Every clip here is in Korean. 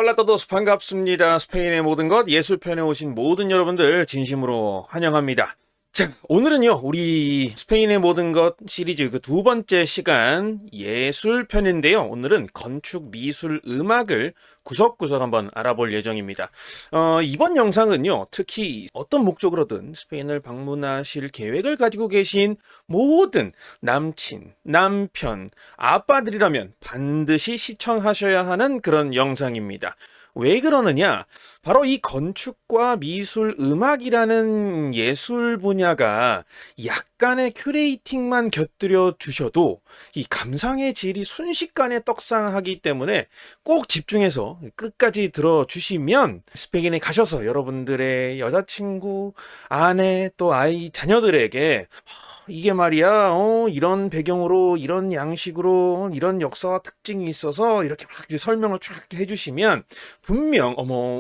Hola a todos, 반갑습니다. 스페인의 모든 것 예술편에 오신 모든 여러분들 진심으로 환영합니다. 자, 오늘은요, 우리 스페인의 모든 것 시리즈 그 두 번째 시간 예술편인데요. 오늘은 건축, 미술, 음악을 구석구석 한번 알아볼 예정입니다. 이번 영상은요, 특히 어떤 목적으로든 스페인을 방문하실 계획을 가지고 계신 모든 남친, 남편, 아빠들이라면 반드시 시청하셔야 하는 그런 영상입니다. 왜 그러느냐? 바로 이 건축과 미술, 음악이라는 예술 분야가 약간의 큐레이팅만 곁들여 주셔도 이 감상의 질이 순식간에 떡상하기 때문에 꼭 집중해서 끝까지 들어주시면 스페인에 가셔서 여러분들의 여자친구, 아내, 또 아이, 자녀들에게 이게 말이야, 이런 배경으로, 이런 양식으로, 이런 역사와 특징이 있어서 이렇게 막 설명을 쫙 해주시면 분명,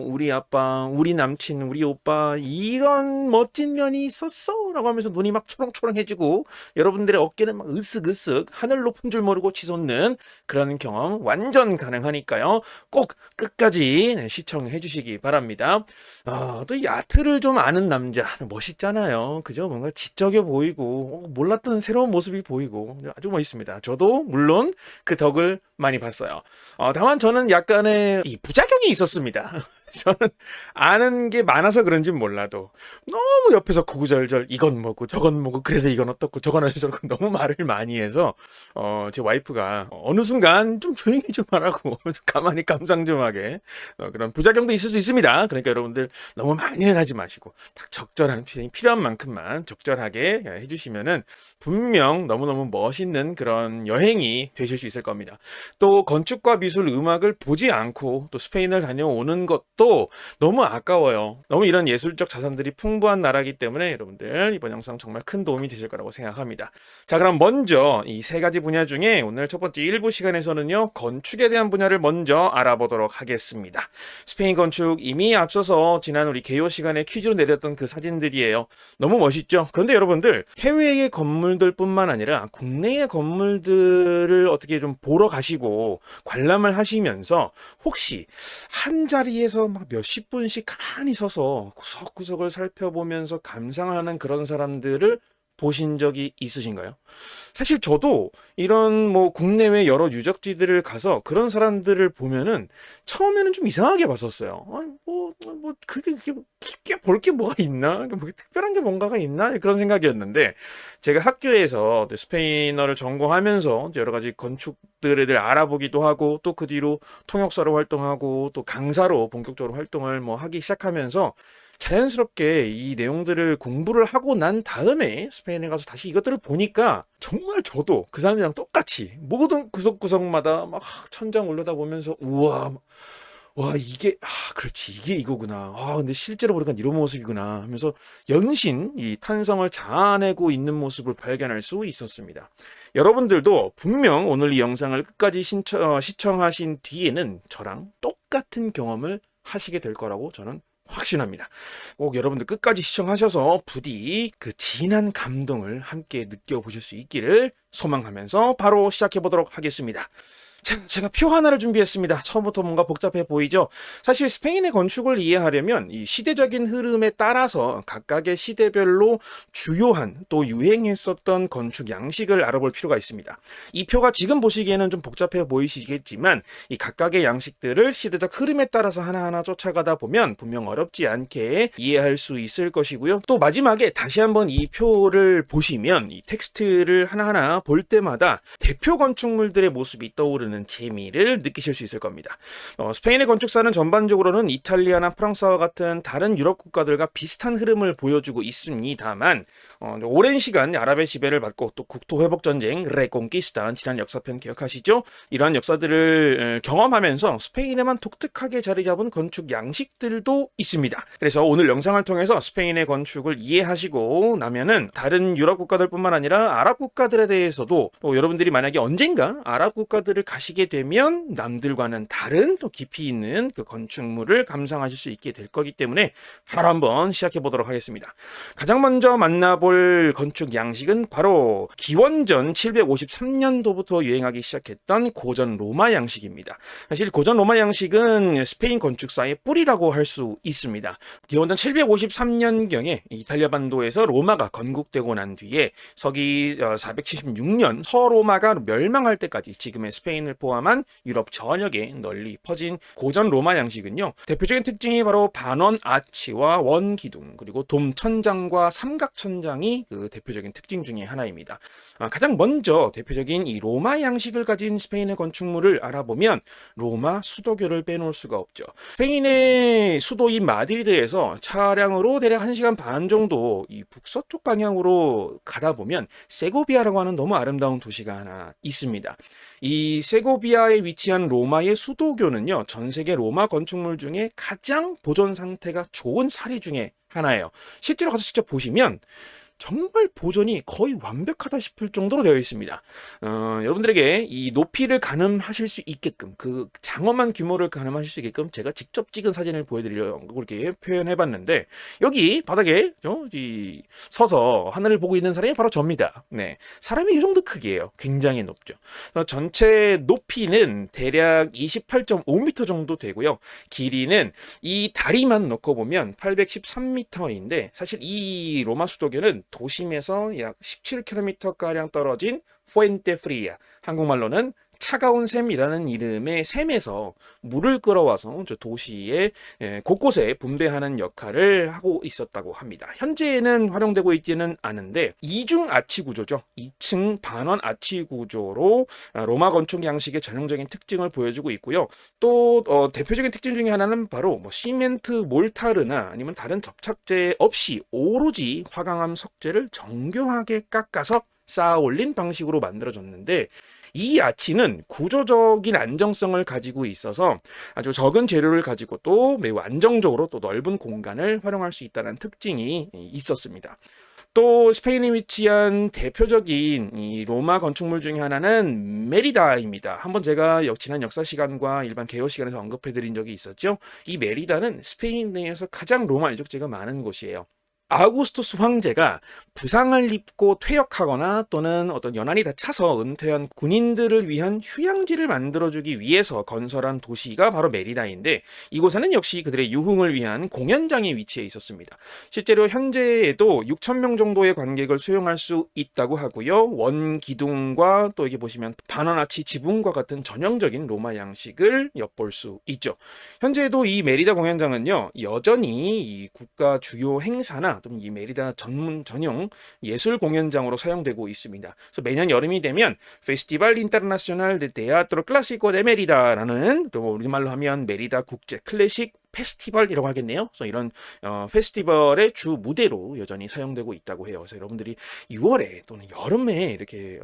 우리 아빠, 우리 남친, 우리 오빠, 이런 멋진 면이 있었어? 라고 하면서 눈이 막 초롱초롱해지고 여러분들의 어깨는 막 으쓱으쓱 하늘 높은 줄 모르고 치솟는 그런 경험 완전 가능하니까요. 꼭 끝까지 시청해 주시기 바랍니다. 또 이 아트를 좀 아는 남자, 멋있잖아요. 그죠? 뭔가 지적해 보이고, 몰랐던 새로운 모습이 보이고, 아주 멋있습니다. 저도 물론 그 덕을 많이 봤어요. 다만 저는 약간의 이 부작용이 있었습니다. 저는 아는 게 많아서 그런지 몰라도 너무 옆에서 구구절절 이건 뭐고 저건 뭐고 그래서 이건 어떻고 저건 어쩌고 너무 말을 많이 해서 제 와이프가 어느 순간 좀 조용히 좀 하라고 좀 가만히 감상 좀 하게 그런 부작용도 있을 수 있습니다. 그러니까 여러분들 너무 많이 하지 마시고 딱 적절한 필요한 만큼만 적절하게 해주시면은 분명 너무너무 멋있는 그런 여행이 되실 수 있을 겁니다. 또 건축과 미술, 음악을 보지 않고 또 스페인을 다녀오는 것도 너무 아까워요. 너무 이런 예술적 자산들이 풍부한 나라이기 때문에 여러분들 이번 영상 정말 큰 도움이 되실 거라고 생각합니다. 자, 그럼 먼저 이 세 가지 분야 중에 오늘 첫 번째 일부 시간에서는요, 건축에 대한 분야를 먼저 알아보도록 하겠습니다. 스페인 건축 이미 앞서서 지난 우리 개요 시간에 퀴즈로 내렸던 그 사진들이에요. 너무 멋있죠? 그런데 여러분들 해외의 건물들 뿐만 아니라 국내의 건물들을 어떻게 좀 보러 가시고 관람을 하시면서 혹시 한 자리에서 막 몇십 분씩 가만히 서서 구석구석을 살펴보면서 감상하는 그런 사람들을 보신 적이 있으신가요? 사실 저도 이런 뭐 국내외 여러 유적지들을 가서 그런 사람들을 보면은 처음에는 좀 이상하게 봤었어요. 아니 그게 깊게 볼 게 뭐가 있나? 뭐 특별한 게 뭔가가 있나? 그런 생각이었는데 제가 학교에서 스페인어를 전공하면서 여러 가지 건축들을 알아보기도 하고 또 그 뒤로 통역사로 활동하고 또 강사로 본격적으로 활동을 하기 시작하면서 자연스럽게 이 내용들을 공부를 하고 난 다음에 스페인에 가서 다시 이것들을 보니까 정말 저도 그 사람들이랑 똑같이 모든 구석구석마다 막 천장 올려다보면서 우와, 와 이게 그렇지 이게 이거구나. 근데 실제로 보니까 이런 모습이구나 하면서 연신 이 탄성을 자아내고 있는 모습을 발견할 수 있었습니다. 여러분들도 분명 오늘 이 영상을 끝까지 시청하신 뒤에는 저랑 똑같은 경험을 하시게 될 거라고 저는 확신합니다. 꼭 여러분들 끝까지 시청하셔서 부디 그 진한 감동을 함께 느껴보실 수 있기를 소망하면서 바로 시작해 보도록 하겠습니다. 자, 제가 표 하나를 준비했습니다. 처음부터 뭔가 복잡해 보이죠? 사실 스페인의 건축을 이해하려면 이 시대적인 흐름에 따라서 각각의 시대별로 주요한 또 유행했었던 건축 양식을 알아볼 필요가 있습니다. 이 표가 지금 보시기에는 좀 복잡해 보이시겠지만 이 각각의 양식들을 시대적 흐름에 따라서 하나하나 쫓아가다 보면 분명 어렵지 않게 이해할 수 있을 것이고요. 또 마지막에 다시 한번 이 표를 보시면 이 텍스트를 하나하나 볼 때마다 대표 건축물들의 모습이 떠오르는 재미를 느끼실 수 있을 겁니다. 스페인의 건축사는 전반적으로는 이탈리아나 프랑스와 같은 다른 유럽 국가들과 비슷한 흐름을 보여주고 있습니다만 오랜 시간 아랍의 지배를 받고 또 국토 회복 전쟁 레콘키스타 지난 역사편 기억하시죠? 이러한 역사들을 경험하면서 스페인에만 독특하게 자리 잡은 건축 양식들도 있습니다. 그래서 오늘 영상을 통해서 스페인의 건축을 이해하시고 나면은 다른 유럽 국가들뿐만 아니라 아랍 국가들에 대해서도 또 여러분들이 만약에 언젠가 아랍 국가들을 가시게 되면 남들과는 다른 또 깊이 있는 그 건축물을 감상하실 수 있게 될 거기 때문에 바로 한번 시작해 보도록 하겠습니다. 가장 먼저 만나볼 건축 양식은 바로 기원전 753년도부터 유행하기 시작했던 고전 로마 양식입니다. 사실 고전 로마 양식은 스페인 건축사의 뿌리라고 할 수 있습니다. 기원전 753년경에 이탈리아 반도에서 로마가 건국되고 난 뒤에 서기 476년 서로마가 멸망할 때까지 지금의 스페인을 포함한 유럽 전역에 널리 퍼진 고전 로마 양식은요, 대표적인 특징이 바로 반원 아치와 원 기둥 그리고 돔 천장과 삼각 천장이 그 대표적인 특징 중에 하나입니다. 가장 먼저 대표적인 이 로마 양식을 가진 스페인의 건축물을 알아보면 로마 수도교를 빼놓을 수가 없죠. 스페인의 수도인 마드리드에서 차량으로 대략 1시간 반 정도 이 북서쪽 방향으로 가다 보면 세고비아라고 하는 너무 아름다운 도시가 하나 있습니다. 이 세고비아에 위치한 로마의 수도교는요, 전 세계 로마 건축물 중에 가장 보존 상태가 좋은 사례 중에 하나예요. 실제로 가서 직접 보시면 정말 보존이 거의 완벽하다 싶을 정도로 되어 있습니다. 여러분들에게 이 높이를 가늠하실 수 있게끔, 그 장엄한 규모를 가늠하실 수 있게끔 제가 직접 찍은 사진을 보여드리려고 그렇게 표현해봤는데, 여기 바닥에 서서 하늘을 보고 있는 사람이 바로 접니다. 네, 사람이 이 정도 크기예요. 굉장히 높죠. 전체 높이는 대략 28.5m 정도 되고요. 길이는 이 다리만 놓고 보면 813m인데, 사실 이 로마 수도교는 도심에서 약 17km가량 떨어진 푸엔테프리아, 한국말로는 차가운 샘이라는 이름의 샘에서 물을 끌어와서 도시의 곳곳에 분배하는 역할을 하고 있었다고 합니다. 현재는 활용되고 있지는 않은데 이중 아치 구조죠. 2층 반원 아치 구조로 로마 건축 양식의 전형적인 특징을 보여주고 있고요. 또 대표적인 특징 중에 하나는 바로 시멘트 몰타르나 아니면 다른 접착제 없이 오로지 화강암 석재를 정교하게 깎아서 쌓아 올린 방식으로 만들어졌는데, 이 아치는 구조적인 안정성을 가지고 있어서 아주 적은 재료를 가지고 또 매우 안정적으로 또 넓은 공간을 활용할 수 있다는 특징이 있었습니다. 또 스페인에 위치한 대표적인 이 로마 건축물 중에 하나는 메리다입니다. 한번 제가 지난 역사 시간과 일반 개요 시간에서 언급해 드린 적이 있었죠. 이 메리다는 스페인 내에서 가장 로마 유적지가 많은 곳이에요. 아우구스투스 황제가 부상을 입고 퇴역하거나 또는 어떤 연한이 다 차서 은퇴한 군인들을 위한 휴양지를 만들어주기 위해서 건설한 도시가 바로 메리다인데, 이곳에는 역시 그들의 유흥을 위한 공연장이 위치해 있었습니다. 실제로 현재에도 6,000명 정도의 관객을 수용할 수 있다고 하고요. 원 기둥과 또 여기 보시면 반원아치 지붕과 같은 전형적인 로마 양식을 엿볼 수 있죠. 현재도 이 메리다 공연장은요, 여전히 이 국가 주요 행사나 이 메리다 전용 예술 공연장으로 사용되고 있습니다. 그래서 매년 여름이 되면 페스티벌 인터나시오날 데 테아트로 클라시코 데 메리다라는, 또 우리말로 하면 메리다 국제 클래식 페스티벌이라고 하겠네요. 그래서 이런 페스티벌의 주 무대로 여전히 사용되고 있다고 해요. 그래서 여러분들이 6월에 또는 여름에 이렇게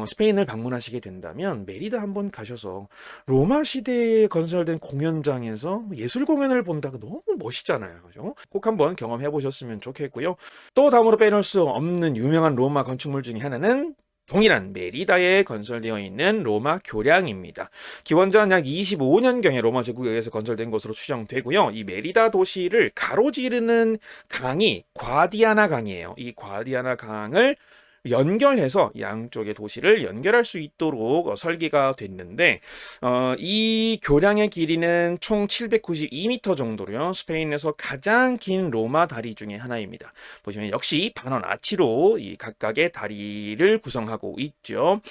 스페인을 방문하시게 된다면 메리다 한번 가셔서 로마 시대에 건설된 공연장에서 예술 공연을 본다고 너무 멋있잖아요. 그죠? 꼭 한번 경험해 보셨으면 좋겠고요. 또 다음으로 빼놓을 수 없는 유명한 로마 건축물 중에 하나는 동일한 메리다에 건설되어 있는 로마 교량입니다. 기원전 약 25년경에 로마 제국에서 건설된 것으로 추정되고요. 이 메리다 도시를 가로지르는 강이 과디아나 강이에요. 이 과디아나 강을 연결해서 양쪽의 도시를 연결할 수 있도록 설계가 됐는데, 이 교량의 길이는 총 792m 정도로요. 스페인에서 가장 긴 로마 다리 중에 하나입니다. 보시면 역시 반원 아치로 이 각각의 다리를 구성하고 있죠.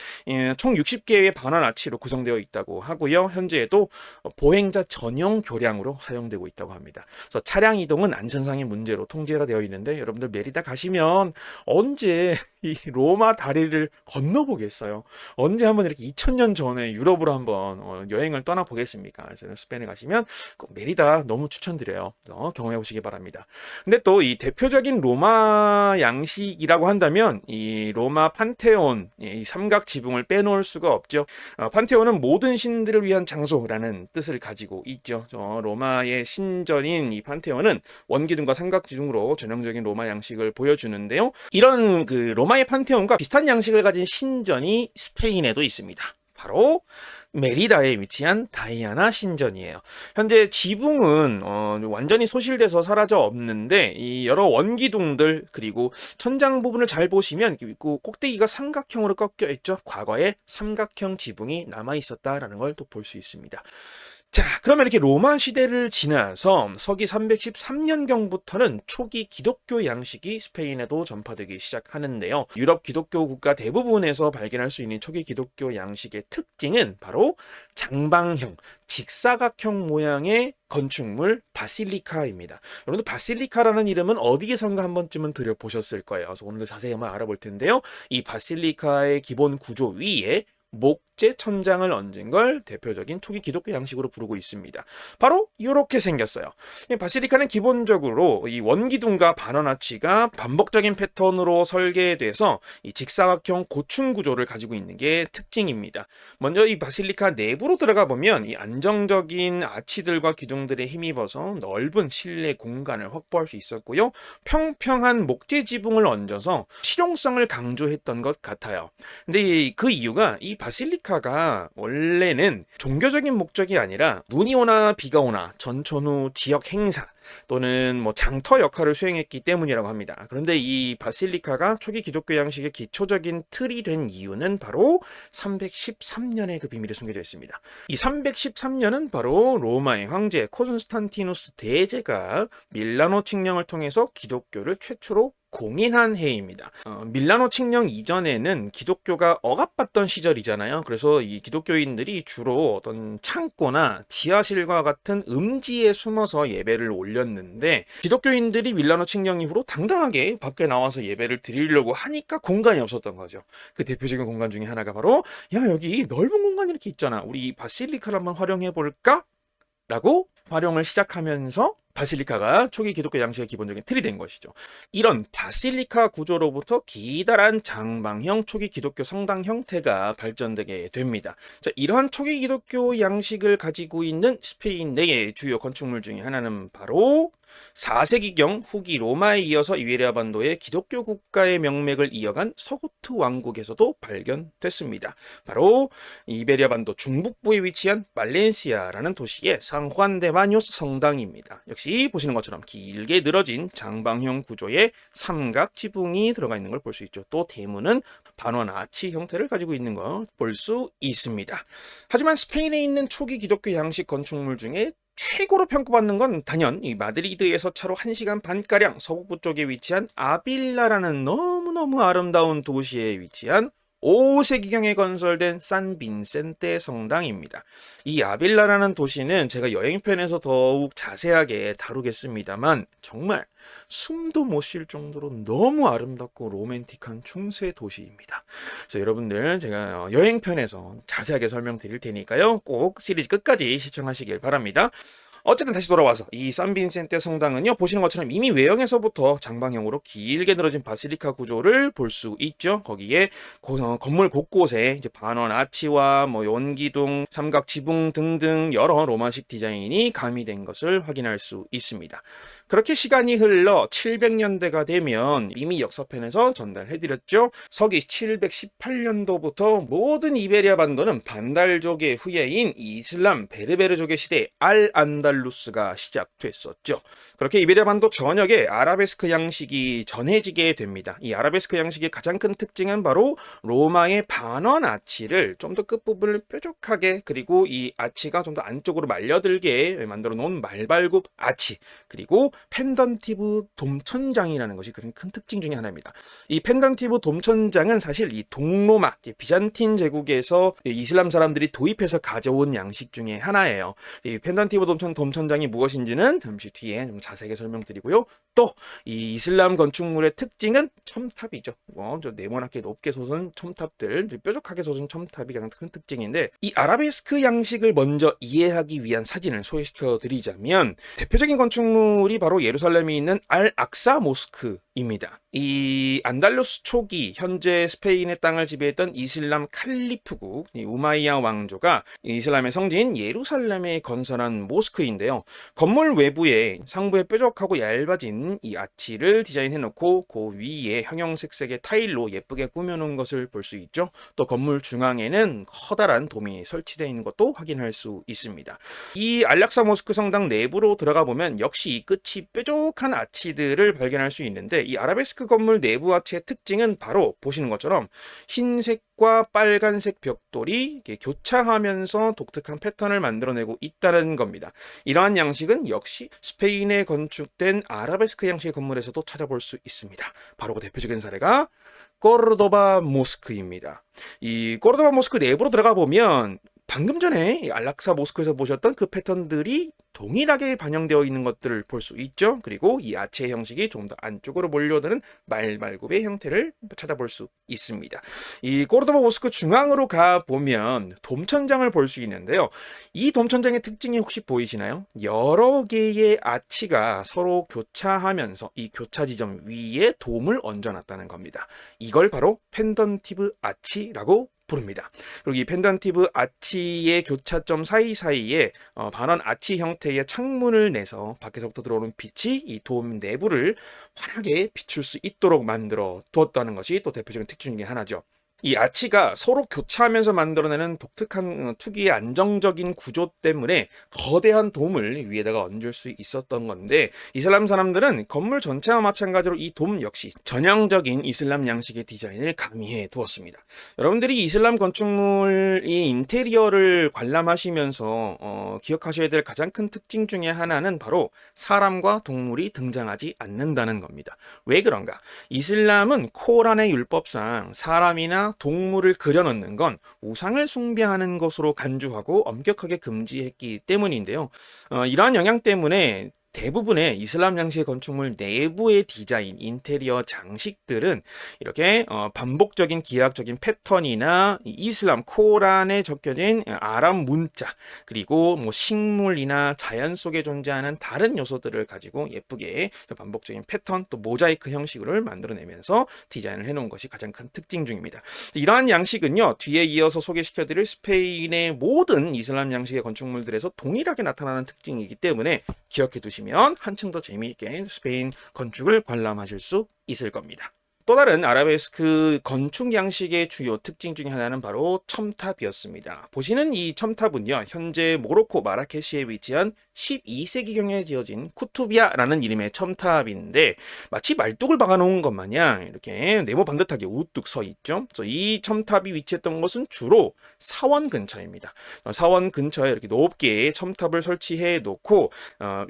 총 60개의 반원 아치로 구성되어 있다고 하고요. 현재에도 보행자 전용 교량으로 사용되고 있다고 합니다. 그래서 차량 이동은 안전상의 문제로 통제가 되어 있는데, 여러분들 메리다 가시면 언제 이 로마 다리를 건너보겠어요? 언제 한번 이렇게 2000년 전에 유럽으로 한번 여행을 떠나보겠습니까? 그래서 스페인에 가시면 꼭 메리다 너무 추천드려요. 경험해 보시기 바랍니다. 근데 또 이 대표적인 로마 양식이라고 한다면 이 로마 판테온, 이 삼각 지붕을 빼놓을 수가 없죠. 판테온은 모든 신들을 위한 장소라는 뜻을 가지고 있죠. 로마의 신전인 이 판테온은 원기둥과 삼각 지붕으로 전형적인 로마 양식을 보여주는데요. 이런 그 로마의 판테온과 비슷한 양식을 가진 신전이 스페인에도 있습니다. 바로 메리다에 위치한 다이아나 신전이에요. 현재 지붕은 완전히 소실돼서 사라져 없는데 이 여러 원기둥들 그리고 천장 부분을 잘 보시면 꼭대기가 삼각형으로 꺾여 있죠. 과거에 삼각형 지붕이 남아 있었다라는 걸 또 볼 수 있습니다. 자, 그러면 이렇게 로마 시대를 지나서 서기 313년경부터는 초기 기독교 양식이 스페인에도 전파되기 시작하는데요. 유럽 기독교 국가 대부분에서 발견할 수 있는 초기 기독교 양식의 특징은 바로 장방형, 직사각형 모양의 건축물 바실리카입니다. 여러분들 바실리카라는 이름은 어디에선가 한 번쯤은 들여보셨을 거예요. 그래서 오늘도 자세히 한번 알아볼 텐데요. 이 바실리카의 기본 구조 위에 목재 천장을 얹은 걸 대표적인 초기 기독교 양식으로 부르고 있습니다. 바로 이렇게 생겼어요. 바실리카는 기본적으로 이 원기둥과 반원아치가 반복적인 패턴으로 설계돼서 이 직사각형 고층 구조를 가지고 있는 게 특징입니다. 먼저 이 바실리카 내부로 들어가 보면 이 안정적인 아치들과 기둥들에 힘입어서 넓은 실내 공간을 확보할 수 있었고요. 평평한 목재 지붕을 얹어서 실용성을 강조했던 것 같아요. 근데 그 이유가 이 바실리카가 원래는 종교적인 목적이 아니라 눈이 오나 비가 오나 전촌 후 지역 행사 또는 장터 역할을 수행했기 때문이라고 합니다. 그런데 이 바실리카가 초기 기독교 양식의 기초적인 틀이 된 이유는 바로 313년에 그 비밀이 숨겨져 있습니다. 이 313년은 바로 로마의 황제 콘스탄티누스 대제가 밀라노 칙령을 통해서 기독교를 최초로 공인한 해입니다. 밀라노 칙령 이전에는 기독교가 억압받던 시절이잖아요. 그래서 이 기독교인들이 주로 어떤 창고나 지하실과 같은 음지에 숨어서 예배를 올렸는데 기독교인들이 밀라노 칙령 이후로 당당하게 밖에 나와서 예배를 드리려고 하니까 공간이 없었던 거죠. 그 대표적인 공간 중에 하나가 바로 여기 넓은 공간이 이렇게 있잖아. 우리 이 바실리카를 한번 활용해 볼까? 라고 활용을 시작하면서 바실리카가 초기 기독교 양식의 기본적인 틀이 된 것이죠. 이런 바실리카 구조로부터 기다란 장방형 초기 기독교 성당 형태가 발전되게 됩니다. 자, 이러한 초기 기독교 양식을 가지고 있는 스페인 내의 주요 건축물 중에 하나는 바로 4세기경 후기 로마에 이어서 이베리아 반도의 기독교 국가의 명맥을 이어간 서고트 왕국에서도 발견됐습니다. 바로 이베리아 반도 중북부에 위치한 발렌시아라는 도시의 상후안데마뇨스 성당입니다. 역시 보시는 것처럼 길게 늘어진 장방형 구조의 삼각 지붕이 들어가 있는 걸 볼 수 있죠. 또 대문은 반원 아치 형태를 가지고 있는 걸 볼 수 있습니다. 하지만 스페인에 있는 초기 기독교 양식 건축물 중에 최고로 평가받는 건 단연 이 마드리드에서 차로 1시간 반가량 서북부 쪽에 위치한 아빌라라는 너무너무 아름다운 도시에 위치한 5세기경에 건설된 산 빈센테 성당입니다. 이 아빌라라는 도시는 제가 여행편에서 더욱 자세하게 다루겠습니다만 정말 숨도 못 쉴 정도로 너무 아름답고 로맨틱한 중세 도시입니다. 그래서 여러분들 제가 여행편에서 자세하게 설명드릴 테니까요. 꼭 시리즈 끝까지 시청하시길 바랍니다. 어쨌든 다시 돌아와서 이 산빈센테 성당은요, 보시는 것처럼 이미 외형에서부터 장방형으로 길게 늘어진 바실리카 구조를 볼 수 있죠. 거기에 건물 곳곳에 이제 반원 아치와 원기둥, 삼각 지붕 등등 여러 로마식 디자인이 가미된 것을 확인할 수 있습니다. 그렇게 시간이 흘러 700년대가 되면 이미 역사편에서 전달해드렸죠. 서기 718년도부터 모든 이베리아 반도는 반달족의 후예인 이슬람 베르베르족의 시대 알안달루스가 시작됐었죠. 그렇게 이베리아 반도 전역에 아라베스크 양식이 전해지게 됩니다. 이 아라베스크 양식의 가장 큰 특징은 바로 로마의 반원 아치를 좀 더 끝부분을 뾰족하게, 그리고 이 아치가 좀 더 안쪽으로 말려들게 만들어 놓은 말발굽 아치, 그리고 펜던티브 돔천장이라는 것이 가장 큰 특징 중에 하나입니다. 이 펜던티브 돔천장은 사실 이 동로마, 비잔틴 제국에서 이슬람 사람들이 도입해서 가져온 양식 중에 하나예요. 이 펜던티브 돔천장이 무엇인지는 잠시 뒤에 좀 자세하게 설명드리고요. 또 이 이슬람 건축물의 특징은 첨탑이죠. 저 네모나게 높게 솟은 첨탑들, 뾰족하게 솟은 첨탑이 가장 큰 특징인데, 이 아라베스크 양식을 먼저 이해하기 위한 사진을 소개시켜 드리자면 대표적인 건축물이 바로 예루살렘에 있는 알 악사 모스크 입니다. 이 안달루스 초기 현재 스페인의 땅을 지배했던 이슬람 칼리프국 우마이야 왕조가 이슬람의 성지인 예루살렘에 건설한 모스크인데요. 건물 외부에 상부에 뾰족하고 얇아진 이 아치를 디자인해 놓고 그 위에 형형색색의 타일로 예쁘게 꾸며놓은 것을 볼 수 있죠. 또 건물 중앙에는 커다란 돔이 설치되어 있는 것도 확인할 수 있습니다. 이 알락사 모스크 성당 내부로 들어가 보면 역시 이 끝이 뾰족한 아치들을 발견할 수 있는데, 이 아라베스크 건물 내부 아치의 특징은 바로 보시는 것처럼 흰색과 빨간색 벽돌이 교차하면서 독특한 패턴을 만들어내고 있다는 겁니다. 이러한 양식은 역시 스페인에 건축된 아라베스크 양식의 건물에서도 찾아볼 수 있습니다. 바로 그 대표적인 사례가 꼬르도바 모스크입니다. 이 꼬르도바 모스크 내부로 들어가 보면 방금 전에 알락사 모스크에서 보셨던 그 패턴들이 동일하게 반영되어 있는 것들을 볼 수 있죠. 그리고 이 아치의 형식이 좀 더 안쪽으로 몰려드는 말말굽의 형태를 찾아볼 수 있습니다. 이 꼬르도바 모스크 중앙으로 가보면 돔천장을 볼 수 있는데요. 이 돔천장의 특징이 혹시 보이시나요? 여러 개의 아치가 서로 교차하면서 이 교차 지점 위에 돔을 얹어놨다는 겁니다. 이걸 바로 펜던티브 아치라고 부릅니다. 그리고 이 펜던티브 아치의 교차점 사이사이에 반원 아치 형태의 창문을 내서 밖에서부터 들어오는 빛이 이 돔 내부를 환하게 비출 수 있도록 만들어 두었다는 것이 또 대표적인 특징 중에 하나죠. 이 아치가 서로 교차하면서 만들어내는 독특한 특유의 안정적인 구조 때문에 거대한 돔을 위에다가 얹을 수 있었던 건데, 이슬람 사람들은 건물 전체와 마찬가지로 이 돔 역시 전형적인 이슬람 양식의 디자인을 가미해 두었습니다. 여러분들이 이슬람 건축물의 인테리어를 관람하시면서 기억하셔야 될 가장 큰 특징 중에 하나는 바로 사람과 동물이 등장하지 않는다는 겁니다. 왜 그런가? 이슬람은 코란의 율법상 사람이나 동물을 그려넣는 건 우상을 숭배하는 것으로 간주하고 엄격하게 금지했기 때문인데요. 이러한 영향 때문에 대부분의 이슬람 양식의 건축물 내부의 디자인, 인테리어 장식들은 이렇게 반복적인 기하학적인 패턴이나 이슬람 코란에 적혀진 아랍 문자, 그리고 뭐 식물이나 자연 속에 존재하는 다른 요소들을 가지고 예쁘게 반복적인 패턴, 또 모자이크 형식을 만들어내면서 디자인을 해놓은 것이 가장 큰 특징 중입니다. 이러한 양식은요, 뒤에 이어서 소개시켜드릴 스페인의 모든 이슬람 양식의 건축물들에서 동일하게 나타나는 특징이기 때문에 기억해 두시면 한층 더 재미있게 스페인 건축을 관람하실 수 있을 겁니다. 또 다른 아라베스크 건축 양식의 주요 특징 중에 하나는 바로 첨탑이었습니다. 보시는 이 첨탑은요, 현재 모로코 마라케시에 위치한 12세기경에 지어진 쿠투비아라는 이름의 첨탑인데, 마치 말뚝을 박아놓은 것 마냥 이렇게 네모 반듯하게 우뚝 서 있죠. 그래서 이 첨탑이 위치했던 것은 주로 사원 근처입니다. 사원 근처에 이렇게 높게 첨탑을 설치해 놓고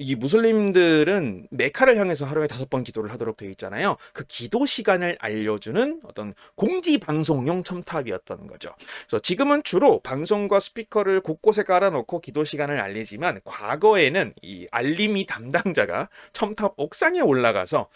이 무슬림들은 메카를 향해서 하루에 5번 기도를 하도록 되어 있잖아요. 그 기도 시간을 알려주는 어떤 공지 방송용 첨탑이었던 거죠. 그래서 지금은 주로 방송과 스피커를 곳곳에 깔아놓고 기도 시간을 알리지만, 과거에는 이 알림이 담당자가 첨탑 옥상에 올라가서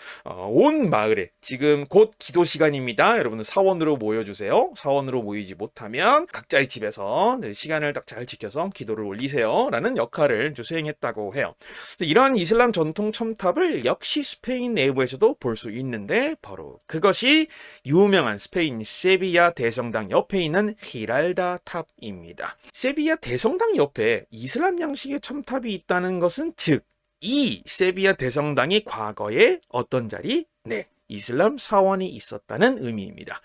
온 마을에 지금 곧 기도 시간입니다. 여러분들 사원으로 모여주세요. 사원으로 모이지 못하면 각자의 집에서 시간을 딱 잘 지켜서 기도를 올리세요. 라는 역할을 수행했다고 해요. 이러한 이슬람 전통 첨탑을 역시 스페인 내부에서도 볼 수 있는데, 바로 그것이 유명한 스페인 세비야 대성당 옆에 있는 히랄다 탑입니다. 세비야 대성당 옆에 이슬람 양식의 첨탑이 있다는 것은, 즉 이 세비야 대성당이 과거에 어떤 자리? 네, 이슬람 사원이 있었다는 의미입니다.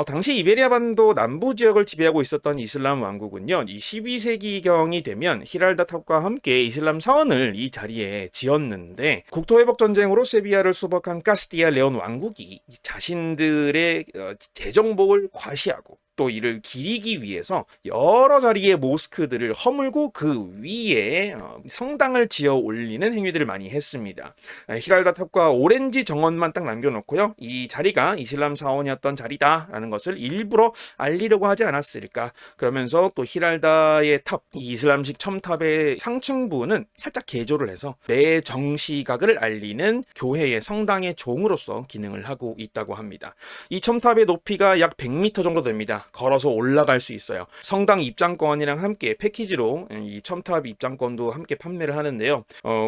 당시 이베리아 반도 남부 지역을 지배하고 있었던 이슬람 왕국은요, 이 12세기경이 되면 히랄다 탑과 함께 이슬람 사원을 이 자리에 지었는데, 국토회복 전쟁으로 세비야를 수복한 카스티아 레온 왕국이 자신들의 재정복을 과시하고 또 이를 기리기 위해서 여러 자리의 모스크들을 허물고 그 위에 성당을 지어 올리는 행위들을 많이 했습니다. 히랄다 탑과 오렌지 정원만 딱 남겨놓고요, 이 자리가 이슬람 사원이었던 자리다라는 것을 일부러 알리려고 하지 않았을까. 그러면서 또 히랄다의 탑, 이 이슬람식 첨탑의 상층부는 살짝 개조를 해서 내 정시각을 알리는 교회의 성당의 종으로서 기능을 하고 있다고 합니다. 이 첨탑의 높이가 약 100m 정도 됩니다. 걸어서 올라갈 수 있어요. 성당 입장권이랑 함께 패키지로 이 첨탑 입장권도 함께 판매를 하는데요.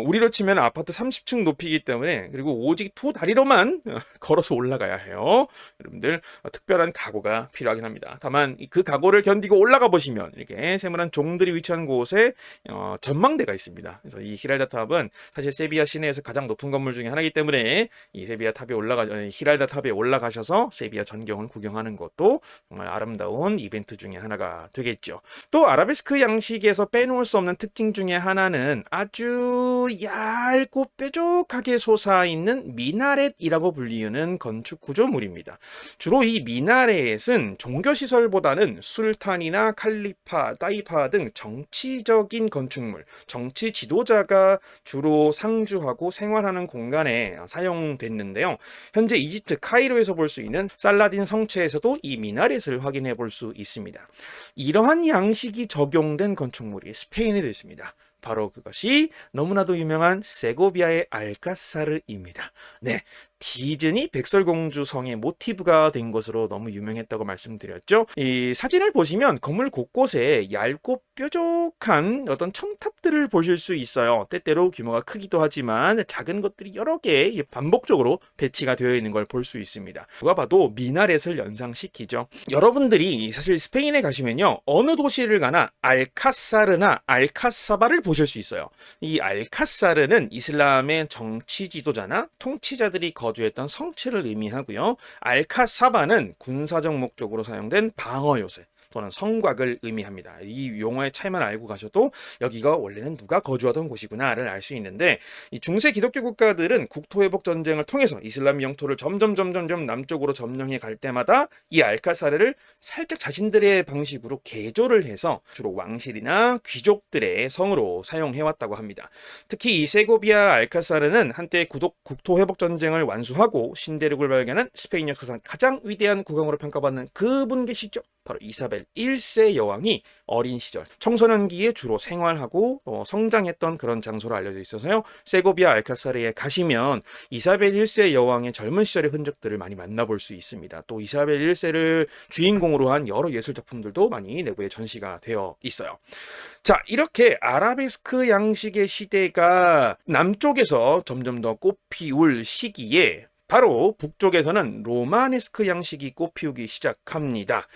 우리로 치면 아파트 30층 높이기 때문에, 그리고 오직 두 다리로만 걸어서 올라가야 해요. 여러분들 특별한 각오가 필요하긴 합니다. 다만 그 각오를 견디고 올라가 보시면 이렇게 세밀한 종들이 위치한 곳에 전망대가 있습니다. 그래서 이 히랄다 탑은 사실 세비야 시내에서 가장 높은 건물 중에 하나이기 때문에 이 히랄다 탑에 올라가셔서 세비야 전경을 구경하는 것도 정말 아름다운 이벤트 중에 하나가 되겠죠. 또 아라베스크 양식에서 빼놓을 수 없는 특징 중에 하나는 아주 얇고 뾰족하게 솟아있는 미나렛이라고 불리우는 건축 구조물입니다. 주로 이 미나렛은 종교시설보다는 술탄이나 칼리파, 따이파 등 정치적인 건축물, 정치 지도자가 주로 상주하고 생활하는 공간에 사용됐는데요. 현재 이집트 카이로에서 볼 수 있는 살라딘 성체에서도 이 미나렛을 확인해 볼 수 있습니다. 이러한 양식이 적용된 건축물이 스페인에도 있습니다. 바로 그것이 너무나도 유명한 세고비아의 알카사르입니다. 네, 디즈니 백설공주 성의 모티브가 된 것으로 너무 유명했다고 말씀드렸죠. 이 사진을 보시면 건물 곳곳에 얇고 뾰족한 어떤 첨탑들을 보실 수 있어요. 때때로 규모가 크기도 하지만 작은 것들이 여러 개 반복적으로 배치가 되어 있는 걸 볼 수 있습니다. 누가 봐도 미나렛을 연상시키죠. 여러분들이 사실 스페인에 가시면요, 어느 도시를 가나 알카사르나 알카사바를 보실 수 있어요. 이 알카사르는 이슬람의 정치 지도자나 통치자들이 거주했던 성체를 의미하고요. 알카사바는 군사적 목적으로 사용된 방어 요새 또는 성곽을 의미합니다. 이 용어의 차이만 알고 가셔도 여기가 원래는 누가 거주하던 곳이구나를 알 수 있는데, 이 중세 기독교 국가들은 국토회복 전쟁을 통해서 이슬람 영토를 점점 남쪽으로 점령해 갈 때마다 이 알카사르를 살짝 자신들의 방식으로 개조를 해서 주로 왕실이나 귀족들의 성으로 사용해왔다고 합니다. 특히 이 세고비아 알카사르는 한때 국토회복 전쟁을 완수하고 신대륙을 발견한 스페인 역사상 가장 위대한 국왕으로 평가받는 그분 계시죠? 바로 이사벨 1세 여왕이 어린 시절 청소년기에 주로 생활하고 성장했던 그런 장소로 알려져 있어서요. 세고비아 알카사르에 가시면 이사벨 1세 여왕의 젊은 시절의 흔적들을 많이 만나볼 수 있습니다. 또 이사벨 1세를 주인공으로 한 여러 예술 작품들도 많이 내부에 전시가 되어 있어요. 자, 이렇게 아라베스크 양식의 시대가 남쪽에서 점점 더 꽃피울 시기에 바로 북쪽에서는 로마네스크 양식이 꽃피우기 시작합니다.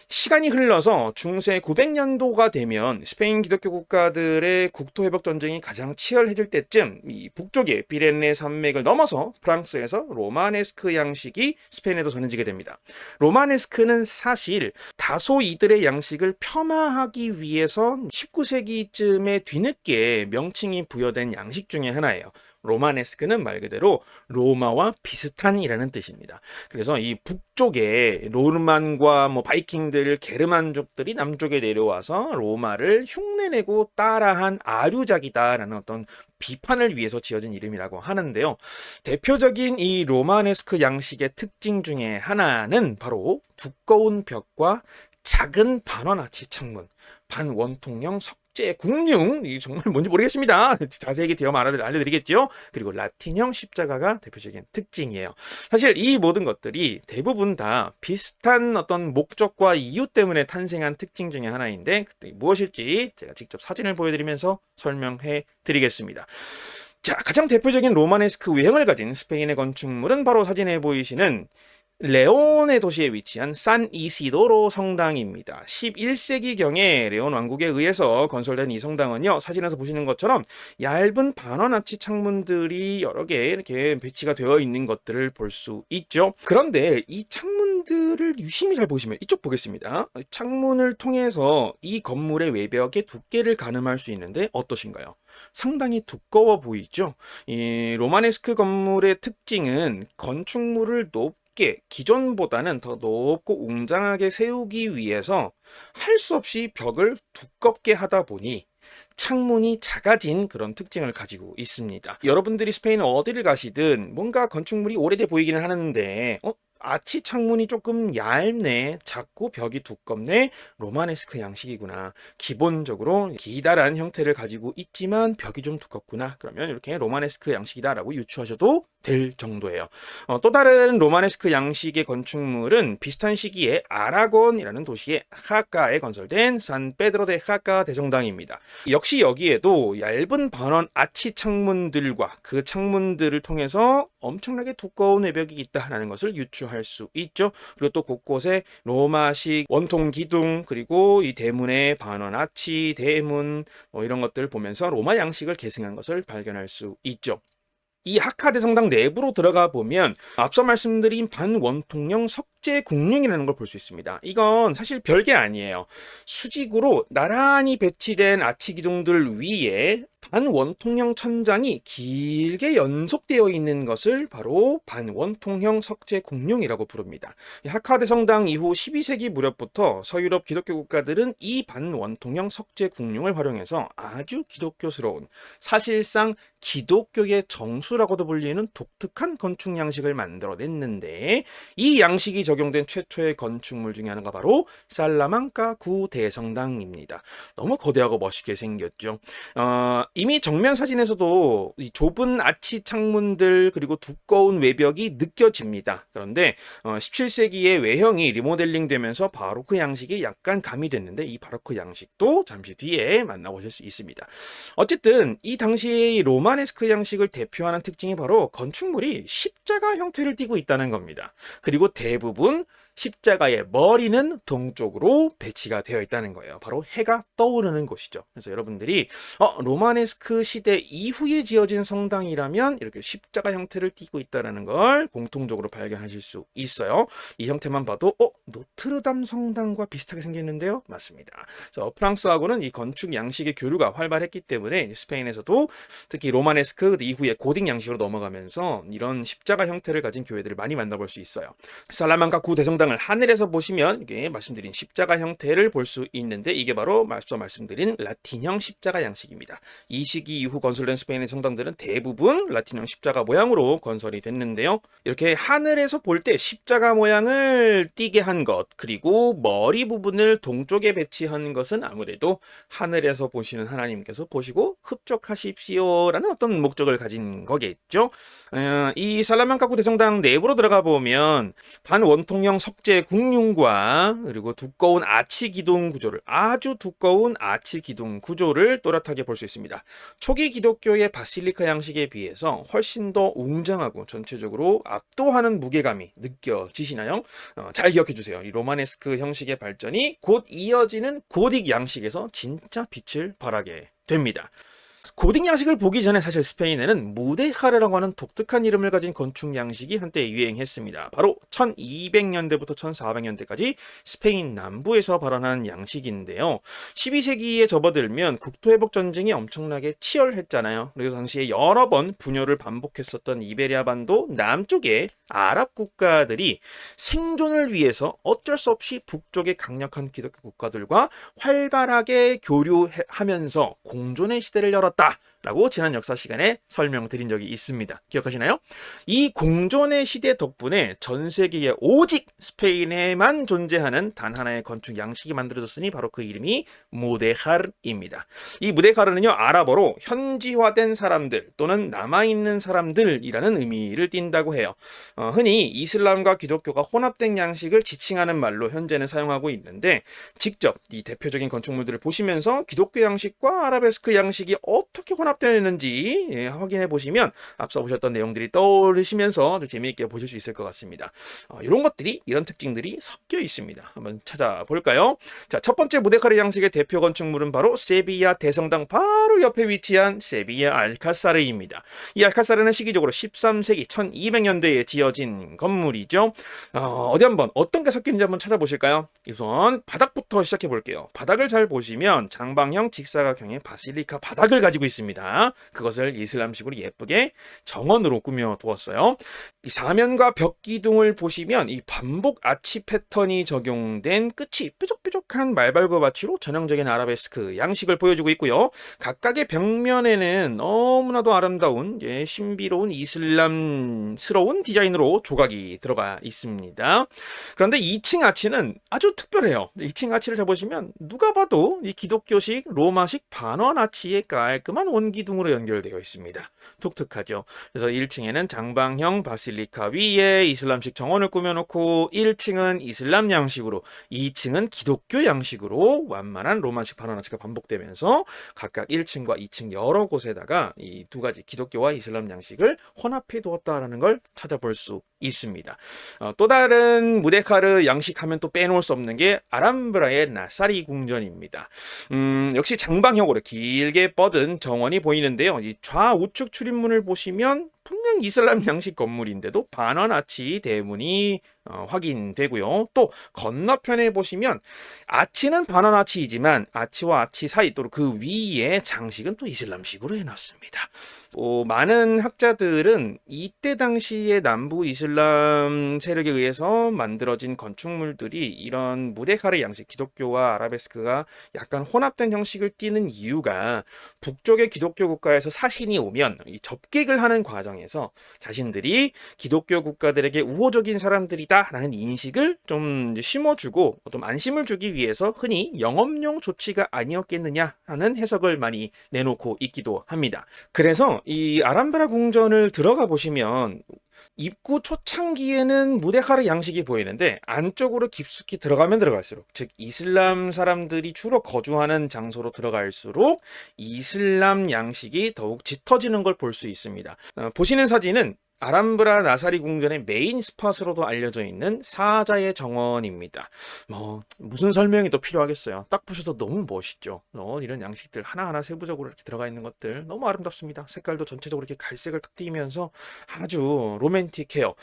시간이 흘러서 중세 900년도가 되면 스페인 기독교 국가들의 국토회복 전쟁이 가장 치열해질 때쯤 이 북쪽의 비레네 산맥을 넘어서 프랑스에서 로마네스크 양식이 스페인에도 전해지게 됩니다. 로마네스크는 사실 다소 이들의 양식을 폄하하기 위해서 19세기쯤에 뒤늦게 명칭이 부여된 양식 중에 하나예요. 로마네스크는 말 그대로 로마와 비슷한이라는 뜻입니다. 그래서 이 북쪽에 노르만과 바이킹들, 게르만족들이 남쪽에 내려와서 로마를 흉내내고 따라한 아류작이다라는 어떤 비판을 위해서 지어진 이름이라고 하는데요. 대표적인 이 로마네스크 양식의 특징 중에 하나는 바로 두꺼운 벽과 작은 반원아치 창문, 반원통형 국융, 이 정말 뭔지 모르겠습니다. 자세히 뒤에 알려드리겠죠. 그리고 라틴형 십자가가 대표적인 특징이에요. 사실 이 모든 것들이 대부분 다 비슷한 어떤 목적과 이유 때문에 탄생한 특징 중에 하나인데, 그때 무엇일지 제가 직접 사진을 보여드리면서 설명해 드리겠습니다. 자, 가장 대표적인 로마네스크 외형을 가진 스페인의 건축물은 바로 사진에 보이시는 레온의 도시에 위치한 산 이시도로 성당입니다. 11세기경에 레온 왕국에 의해서 건설된 이 성당은요, 사진에서 보시는 것처럼 얇은 반원아치 창문들이 여러 개 이렇게 배치가 되어 있는 것들을 볼 수 있죠. 그런데 이 창문들을 유심히 잘 보시면, 이쪽 보겠습니다. 창문을 통해서 이 건물의 외벽의 두께를 가늠할 수 있는데 어떠신가요? 상당히 두꺼워 보이죠? 이 로마네스크 건물의 특징은 건축물을 기존보다는 더 높고 웅장하게 세우기 위해서 할 수 없이 벽을 두껍게 하다 보니 창문이 작아진 그런 특징을 가지고 있습니다. 여러분들이 스페인 어디를 가시든 뭔가 건축물이 오래돼 보이기는 하는데 아치 창문이 조금 얇네, 작고 벽이 두껍네, 로마네스크 양식이구나. 기본적으로 기다란 형태를 가지고 있지만 벽이 좀 두껍구나. 그러면 이렇게 로마네스크 양식이다라고 유추하셔도 될 정도예요. 또 다른 로마네스크 양식의 건축물은 비슷한 시기에 아라곤이라는 도시의 하카에 건설된 산 페드로 데 하카 대성당입니다. 역시 여기에도 얇은 반원 아치 창문들과 그 창문들을 통해서 엄청나게 두꺼운 외벽이 있다라는 것을 유추할 수 있죠. 그리고 또 곳곳에 로마식 원통 기둥, 그리고 이 대문의 반원 아치, 대문 이런 것들 보면서 로마 양식을 계승한 것을 발견할 수 있죠. 이 하카대 성당 내부로 들어가 보면 앞서 말씀드린 반원통형 석재 궁룡이라는 걸 볼 수 있습니다. 이건 사실 별게 아니에요. 수직으로 나란히 배치된 아치 기둥들 위에 반원통형 천장이 길게 연속되어 있는 것을 바로 반원통형 석재 궁룡이라고 부릅니다. 하카대 성당 이후 12세기 무렵부터 서유럽 기독교 국가들은 이 반원통형 석재 궁룡을 활용해서 아주 기독교스러운, 사실상 기독교의 정수라고도 불리는 독특한 건축 양식을 만들어냈는데, 이 양식이 적용된 최초의 건축물 중에 하나가 바로 살라망카 구 대성당입니다. 너무 거대하고 멋있게 생겼죠. 이미 정면 사진에서도 이 좁은 아치 창문들 그리고 두꺼운 외벽이 느껴집니다. 그런데 17세기의 외형이 리모델링 되면서 바로크 양식이 약간 가미됐는데, 이 바로크 양식도 잠시 뒤에 만나보실 수 있습니다. 어쨌든 이 당시의 로마네스크 양식을 대표하는 특징이 바로 건축물이 십자가 형태를 띠고 있다는 겁니다. 그리고 대부분 십자가의 머리는 동쪽으로 배치가 되어 있다는 거예요. 바로 해가 떠오르는 곳이죠. 그래서 여러분들이 로마네스크 시대 이후에 지어진 성당이라면 이렇게 십자가 형태를 띠고 있다는 걸 공통적으로 발견하실 수 있어요. 이 형태만 봐도 노트르담 성당과 비슷하게 생겼는데요. 맞습니다. 그래서 프랑스하고는 이 건축 양식의 교류가 활발했기 때문에 스페인에서도 특히 로마네스크 이후에 고딕 양식으로 넘어가면서 이런 십자가 형태를 가진 교회들을 많이 만나볼 수 있어요. 살라망카 구 대성당 을 하늘에서 보시면 이게 말씀드린 십자가 형태를 볼 수 있는데, 이게 바로 앞서 말씀드린 라틴형 십자가 양식입니다. 이 시기 이후 건설된 스페인의 성당들은 대부분 라틴형 십자가 모양으로 건설이 됐는데요. 이렇게 하늘에서 볼 때 십자가 모양을 띠게 한 것, 그리고 머리 부분을 동쪽에 배치한 것은 아무래도 하늘에서 보시는 하나님께서 보시고 흡족하십시오라는 어떤 목적을 가진 거겠죠. 이 살라망카 구 대성당 내부로 들어가 보면 반원통형 석재 궁룡과 그리고 두꺼운 아치 기둥 구조를, 아주 두꺼운 아치 기둥 구조를 또렷하게 볼 수 있습니다. 초기 기독교의 바실리카 양식에 비해서 훨씬 더 웅장하고 전체적으로 압도하는 무게감이 느껴지시나요? 잘 기억해 주세요. 이 로마네스크 형식의 발전이 곧 이어지는 고딕 양식에서 진짜 빛을 발하게 됩니다. 고딕 양식을 보기 전에 사실 스페인에는 무데카르라고 하는 독특한 이름을 가진 건축 양식이 한때 유행했습니다. 바로 1200년대부터 1400년대까지 스페인 남부에서 발원한 양식인데요. 12세기에 접어들면 국토회복 전쟁이 엄청나게 치열했잖아요. 그래서 당시에 여러 번 분열을 반복했었던 이베리아 반도 남쪽에 아랍 국가들이 생존을 위해서 어쩔 수 없이 북쪽의 강력한 기독교 국가들과 활발하게 교류하면서 공존의 시대를 열었다 라고 지난 역사 시간에 설명드린 적이 있습니다. 기억하시나요? 이 공존의 시대 덕분에 전 세계에 오직 스페인에만 존재하는 단 하나의 건축 양식이 만들어졌으니 바로 그 이름이 무데카르입니다. 이 무데카르는요, 아랍어로 현지화된 사람들 또는 남아있는 사람들이라는 의미를 띈다고 해요. 흔히 이슬람과 기독교가 혼합된 양식을 지칭하는 말로 현재는 사용하고 있는데, 직접 이 대표적인 건축물들을 보시면서 기독교 양식과 아라베스크 양식이 어떻게 혼합되어 있는지 확인해 보시면 앞서 보셨던 내용들이 떠오르시면서 좀 재미있게 보실 수 있을 것 같습니다. 이런 것들이, 이런 특징들이 섞여 있습니다. 한번 찾아볼까요? 자, 첫 번째 무데카르 양식의 대표 건축물은 바로 세비야 대성당 바로 옆에 위치한 세비야 알카사르입니다. 이 알카사르는 시기적으로 13세기 1200년대에 지어진 건물이죠. 어디 한번 어떤 게 섞여 있는지 한번 찾아보실까요? 우선 바닥부터 시작해 볼게요. 바닥을 잘 보시면 장방형 직사각형의 바실리카 바닥을 가지고 있습니다. 있습니다. 그것을 이슬람식으로 예쁘게 정원으로 꾸며 두었어요. 이 사면과 벽 기둥을 보시면 이 반복 아치 패턴이 적용된 끝이 뾰족뾰족한 말발굽 아치로 전형적인 아라베스크 양식을 보여주고 있고요. 각각의 벽면에는 너무나도 아름다운 신비로운 이슬람스러운 디자인으로 조각이 들어가 있습니다. 그런데 2층 아치는 아주 특별해요. 2층 아치를 잡으시면 누가 봐도 이 기독교식 로마식 반원 아치의 깔끔한 원기둥으로 연결되어 있습니다. 독특하죠. 그래서 1층에는 장방형 바실리카 위에 이슬람식 정원을 꾸며놓고 1층은 이슬람 양식으로 2층은 기독교 양식으로 완만한 로마식 반원 아치가 반복되면서 각각 1층과 2층 여러 곳에다가 이 두 가지 기독교와 이슬람 양식을 혼합해 두었다라는 걸 찾아볼 수 있습니다. 또 다른 무데카르 양식하면 또 빼놓을 수 없는 게 아람브라의 나사리 궁전입니다. 역시 장방형으로 길게 뻗은 정원이 보이는데요. 이 좌우측 출입문을 보시면 분명 이슬람 양식 건물인데도 반원 아치 대문이 확인되고요. 또 건너편에 보시면 아치는 반원 아치이지만 아치와 아치 사이 또 그 위에 장식은 또 이슬람식으로 해놨습니다. 많은 학자들은 이때 당시에 남부 이슬람 세력에 의해서 만들어진 건축물들이 이런 무데카르 양식 기독교와 아라베스크가 약간 혼합된 형식을 띠는 이유가 북쪽의 기독교 국가에서 사신이 오면 이 접객을 하는 과정에서 자신들이 기독교 국가들에게 우호적인 사람들이다라는 인식을 좀 심어주고 좀 안심을 주기 위해서 흔히 영업용 조치가 아니었겠느냐라는 해석을 많이 내놓고 있기도 합니다. 그래서 이 아람브라 궁전을 들어가 보시면 입구 초창기에는 무데카르 양식이 보이는데 안쪽으로 깊숙이 들어가면 들어갈수록, 즉 이슬람 사람들이 주로 거주하는 장소로 들어갈수록 이슬람 양식이 더욱 짙어지는 걸 볼 수 있습니다. 보시는 사진은 아람브라 나사리 궁전의 메인 스팟으로도 알려져 있는 사자의 정원입니다. 무슨 설명이 더 필요하겠어요. 딱 보셔도 너무 멋있죠. 이런 양식들 하나하나 세부적으로 이렇게 들어가 있는 것들 너무 아름답습니다. 색깔도 전체적으로 이렇게 갈색을 탁 띠면서 아주 로맨틱해요.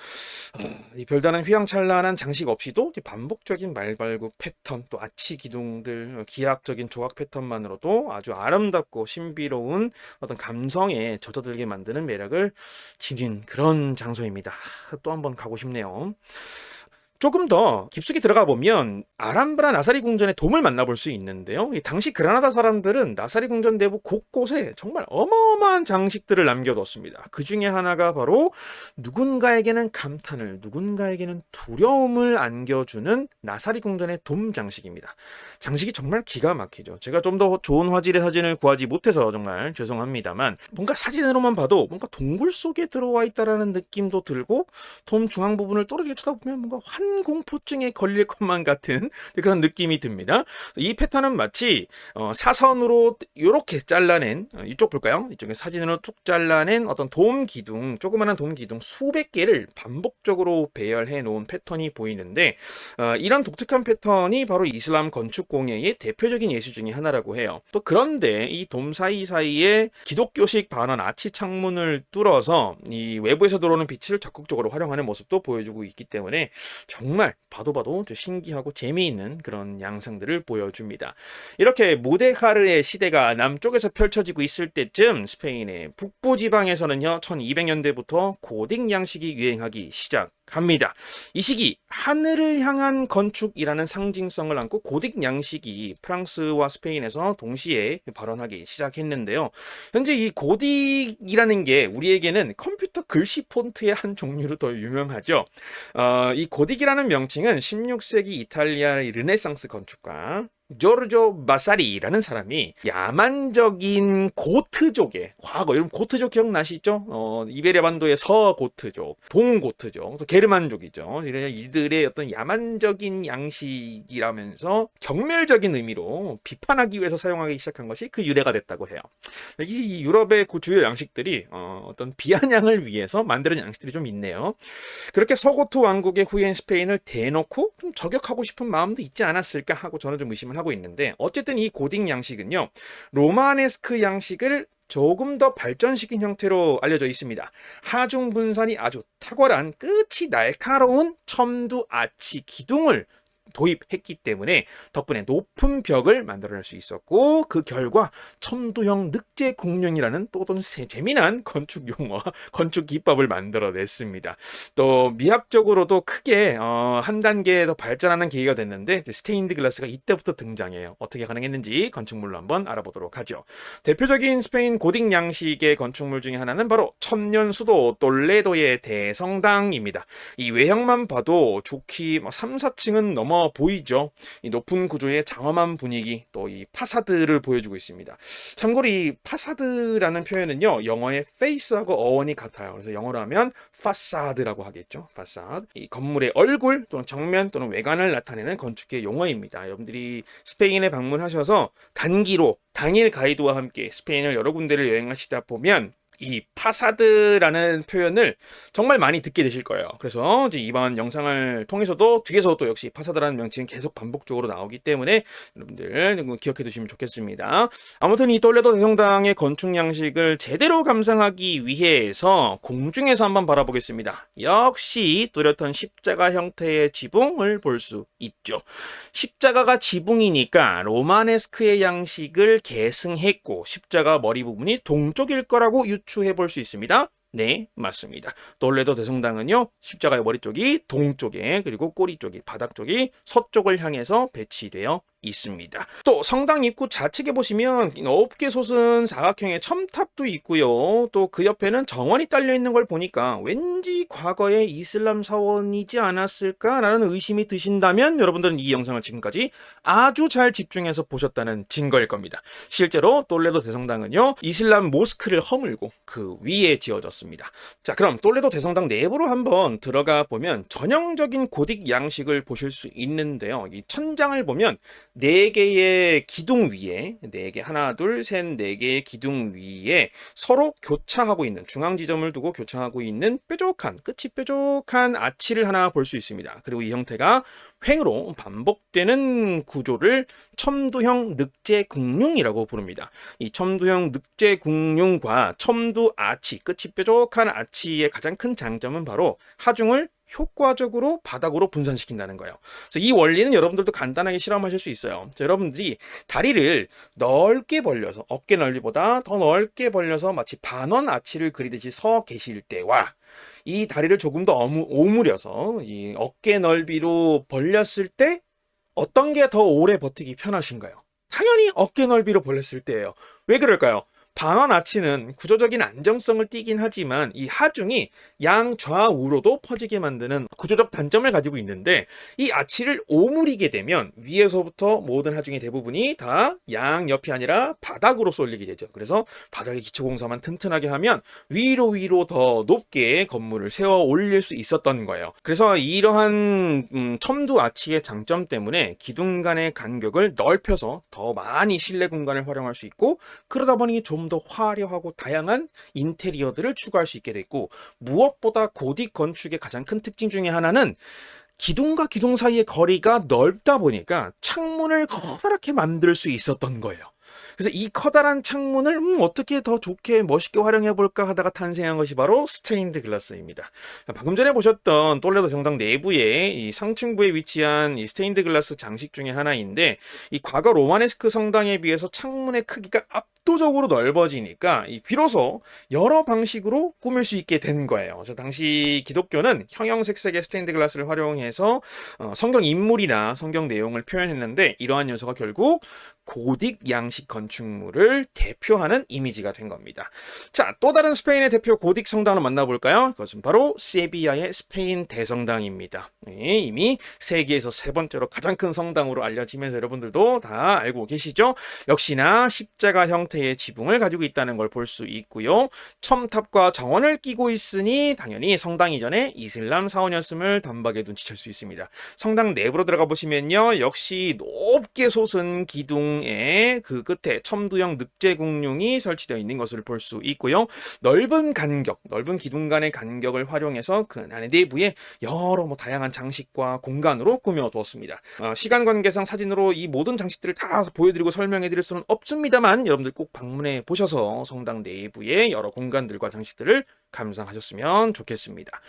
이 별다른 휘황찬란한 장식 없이도 반복적인 말발굽 패턴, 또 아치 기둥들, 기하학적인 조각 패턴만으로도 아주 아름답고 신비로운 어떤 감성에 젖어들게 만드는 매력을 지닌 그런 장소입니다. 또 한번 가고 싶네요. 조금 더 깊숙이 들어가 보면 아람브라 나사리 궁전의 돔을 만나볼 수 있는데요. 이 당시 그라나다 사람들은 나사리 궁전 내부 곳곳에 정말 어마어마한 장식들을 남겨뒀습니다. 그 중에 하나가 바로 누군가에게는 감탄을, 누군가에게는 두려움을 안겨주는 나사리 궁전의 돔 장식입니다. 장식이 정말 기가 막히죠. 제가 좀 더 좋은 화질의 사진을 구하지 못해서 정말 죄송합니다만, 뭔가 사진으로만 봐도 뭔가 동굴 속에 들어와 있다라는 느낌도 들고, 돔 중앙 부분을 또렷이 쳐다보면 뭔가 공포증에 걸릴 것만 같은 그런 느낌이 듭니다. 이 패턴은 마치 사선으로 이렇게 잘라낸, 이쪽 볼까요? 이쪽에 사진으로 툭 잘라낸 어떤 돔 기둥, 조그마한 돔 기둥 수백 개를 반복적으로 배열해 놓은 패턴이 보이는데, 이런 독특한 패턴이 바로 이슬람 건축 공예의 대표적인 예술 중에 하나라고 해요. 또 그런데 이 돔 사이사이에 기독교식 반원 아치 창문을 뚫어서 이 외부에서 들어오는 빛을 적극적으로 활용하는 모습도 보여주고 있기 때문에 정말 봐도 신기하고 재미있는 그런 양상들을 보여줍니다. 이렇게 무데카르의 시대가 남쪽에서 펼쳐지고 있을 때쯤 스페인의 북부 지방에서는요, 1200년대부터 고딕 양식이 유행하기 시작합니다. 이 시기 하늘을 향한 건축이라는 상징성을 안고 고딕 양식이 프랑스와 스페인에서 동시에 발원하기 시작했는데요. 현재 이 고딕이라는 게 우리에게는 컴퓨터 글씨 폰트의 한 종류로 더 유명하죠. 이 고딕이라는 명칭은 16세기 이탈리아의 르네상스 건축가 조르조 바사리라는 사람이 야만적인 고트족의 과거, 여러분 고트족 기억나시죠? 이베리아 반도의 서고트족, 동고트족, 또 게르만족이죠. 이들의 어떤 야만적인 양식이라면서 경멸적인 의미로 비판하기 위해서 사용하기 시작한 것이 그 유래가 됐다고 해요. 이 유럽의 그 주요 양식들이 어떤 비아냥을 위해서 만드는 양식들이 좀 있네요. 그렇게 서고트 왕국의 후예인 스페인을 대놓고 좀 저격하고 싶은 마음도 있지 않았을까 하고 저는 좀 의심을 하고 있는데, 어쨌든 이 고딕 양식은요, 로마네스크 양식을 조금 더 발전시킨 형태로 알려져 있습니다. 하중 분산이 아주 탁월한 끝이 날카로운 첨두 아치 기둥을 도입했기 때문에 덕분에 높은 벽을 만들어낼 수 있었고, 그 결과 첨두형 늑제 공룡이라는 또 어떤 재미난 건축 용어, 건축 기법을 만들어냈습니다. 또 미학적으로도 크게 한 단계 더 발전하는 계기가 됐는데, 스테인드 글라스가 이때부터 등장해요. 어떻게 가능했는지 건축물로 한번 알아보도록 하죠. 대표적인 스페인 고딕 양식의 건축물 중에 하나는 바로 천년 수도 똘레도의 대성당입니다. 이 외형만 봐도 좋기 3, 4층은 넘어 보이죠. 이 높은 구조의 장엄한 분위기, 또 이 파사드를 보여주고 있습니다. 참고로 이 파사드라는 표현은요, 영어의 face하고 어원이 같아요. 그래서 영어로 하면 파사드라고 하겠죠. 파사드. 이 건물의 얼굴 또는 정면 또는 외관을 나타내는 건축의 용어입니다. 여러분들이 스페인에 방문하셔서 단기로 당일 가이드와 함께 스페인을 여러 군데를 여행하시다 보면 이 파사드라는 표현을 정말 많이 듣게 되실 거예요. 그래서 이제 이번 영상을 통해서도 뒤에서 또 역시 파사드라는 명칭은 계속 반복적으로 나오기 때문에 여러분들 기억해 두시면 좋겠습니다. 아무튼 이 똘레도 대성당의 건축 양식을 제대로 감상하기 위해서 공중에서 한번 바라보겠습니다. 역시 뚜렷한 십자가 형태의 지붕을 볼 수 있죠. 십자가가 지붕이니까 로마네스크의 양식을 계승했고, 십자가 머리 부분이 동쪽일 거라고 유추해 볼 수 있습니다. 네, 맞습니다. 똘레도 대성당은요, 십자가의 머리 쪽이 동쪽에, 그리고 꼬리 쪽이, 바닥 쪽이 서쪽을 향해서 배치되어 있습니다. 또 성당 입구 좌측에 보시면 넓게 솟은 사각형의 첨탑도 있고요. 또 그 옆에는 정원이 딸려 있는 걸 보니까 왠지 과거에 이슬람 사원이지 않았을까라는 의심이 드신다면 여러분들은 이 영상을 지금까지 아주 잘 집중해서 보셨다는 증거일 겁니다. 실제로 똘레도 대성당은요, 이슬람 모스크를 허물고 그 위에 지어졌습니다. 자, 그럼 똘레도 대성당 내부로 한번 들어가 보면 전형적인 고딕 양식을 보실 수 있는데요. 이 천장을 보면 4개의 기둥 위에, 4개, 하나, 둘, 셋, 4개의 기둥 위에 서로 교차하고 있는, 중앙 지점을 두고 교차하고 있는 뾰족한, 끝이 뾰족한 아치를 하나 볼 수 있습니다. 그리고 이 형태가 횡으로 반복되는 구조를 첨두형 늑제 궁룡이라고 부릅니다. 이 첨두형 늑제 궁룡과 첨두 아치, 끝이 뾰족한 아치의 가장 큰 장점은 바로 하중을 효과적으로 바닥으로 분산시킨다는 거예요. 그래서 이 원리는 여러분들도 간단하게 실험하실 수 있어요. 자, 여러분들이 다리를 넓게 벌려서, 어깨 넓이보다 더 넓게 벌려서 마치 반원 아치를 그리듯이 서 계실 때와 이 다리를 조금 더 오므려서 이 어깨 넓이로 벌렸을 때 어떤 게 더 오래 버티기 편하신가요? 당연히 어깨 넓이로 벌렸을 때예요. 왜 그럴까요? 반원 아치는 구조적인 안정성을 띠긴 하지만 이 하중이 양좌우로도 퍼지게 만드는 구조적 단점을 가지고 있는데, 이 아치를 오므리게 되면 위에서부터 모든 하중의 대부분이 다 양옆이 아니라 바닥으로 쏠리게 되죠. 그래서 바닥의 기초공사만 튼튼하게 하면 위로 더 높게 건물을 세워 올릴 수 있었던 거예요. 그래서 이러한 첨두 아치의 장점 때문에 기둥 간의 간격을 넓혀서 더 많이 실내 공간을 활용할 수 있고, 그러다 보니 좀 더 화려하고 다양한 인테리어들을 추가할 수 있게 됐고, 무엇보다 고딕 건축의 가장 큰 특징 중에 하나는 기둥과 기둥 사이의 거리가 넓다 보니까 창문을 커다랗게 만들 수 있었던 거예요. 그래서 이 커다란 창문을 어떻게 더 좋게 멋있게 활용해 볼까 하다가 탄생한 것이 바로 스테인드 글라스입니다. 방금 전에 보셨던 똘레도 정당 내부에 이 상층부에 위치한 이 스테인드 글라스 장식 중에 하나인데, 이 과거 로마네스크 성당에 비해서 창문의 크기가 압도적으로 넓어지니까 비로소 여러 방식으로 꾸밀 수 있게 된 거예요. 저 당시 기독교는 형형색색의 스테인드 글라스를 활용해서 성경 인물이나 성경 내용을 표현했는데, 이러한 요소가 결국 고딕 양식 건축물을 대표하는 이미지가 된 겁니다. 자, 또 다른 스페인의 대표 고딕 성당을 만나볼까요? 그것은 바로 세비야의 스페인 대성당입니다. 네, 이미 세계에서 3번째로 가장 큰 성당으로 알려지면서 여러분들도 다 알고 계시죠? 역시나 십자가 형태의 지붕을 가지고 있다는 걸 볼 수 있고요. 첨탑과 정원을 끼고 있으니 당연히 성당 이전에 이슬람 사원이었음을 단박에 눈치챌 수 있습니다. 성당 내부로 들어가 보시면요, 역시 높게 솟은 기둥 기둥의 그 끝에 첨두형 늑제 공룡이 설치되어 있는 것을 볼 수 있고요. 넓은 기둥 간의 간격을 활용해서 그 안에 내부에 여러 다양한 장식과 공간으로 꾸며두었습니다. 시간 관계상 사진으로 이 모든 장식들을 다 보여드리고 설명해드릴 수는 없습니다만 여러분들 꼭 방문해 보셔서 성당 내부의 여러 공간들과 장식들을 감상하셨으면 좋겠습니다.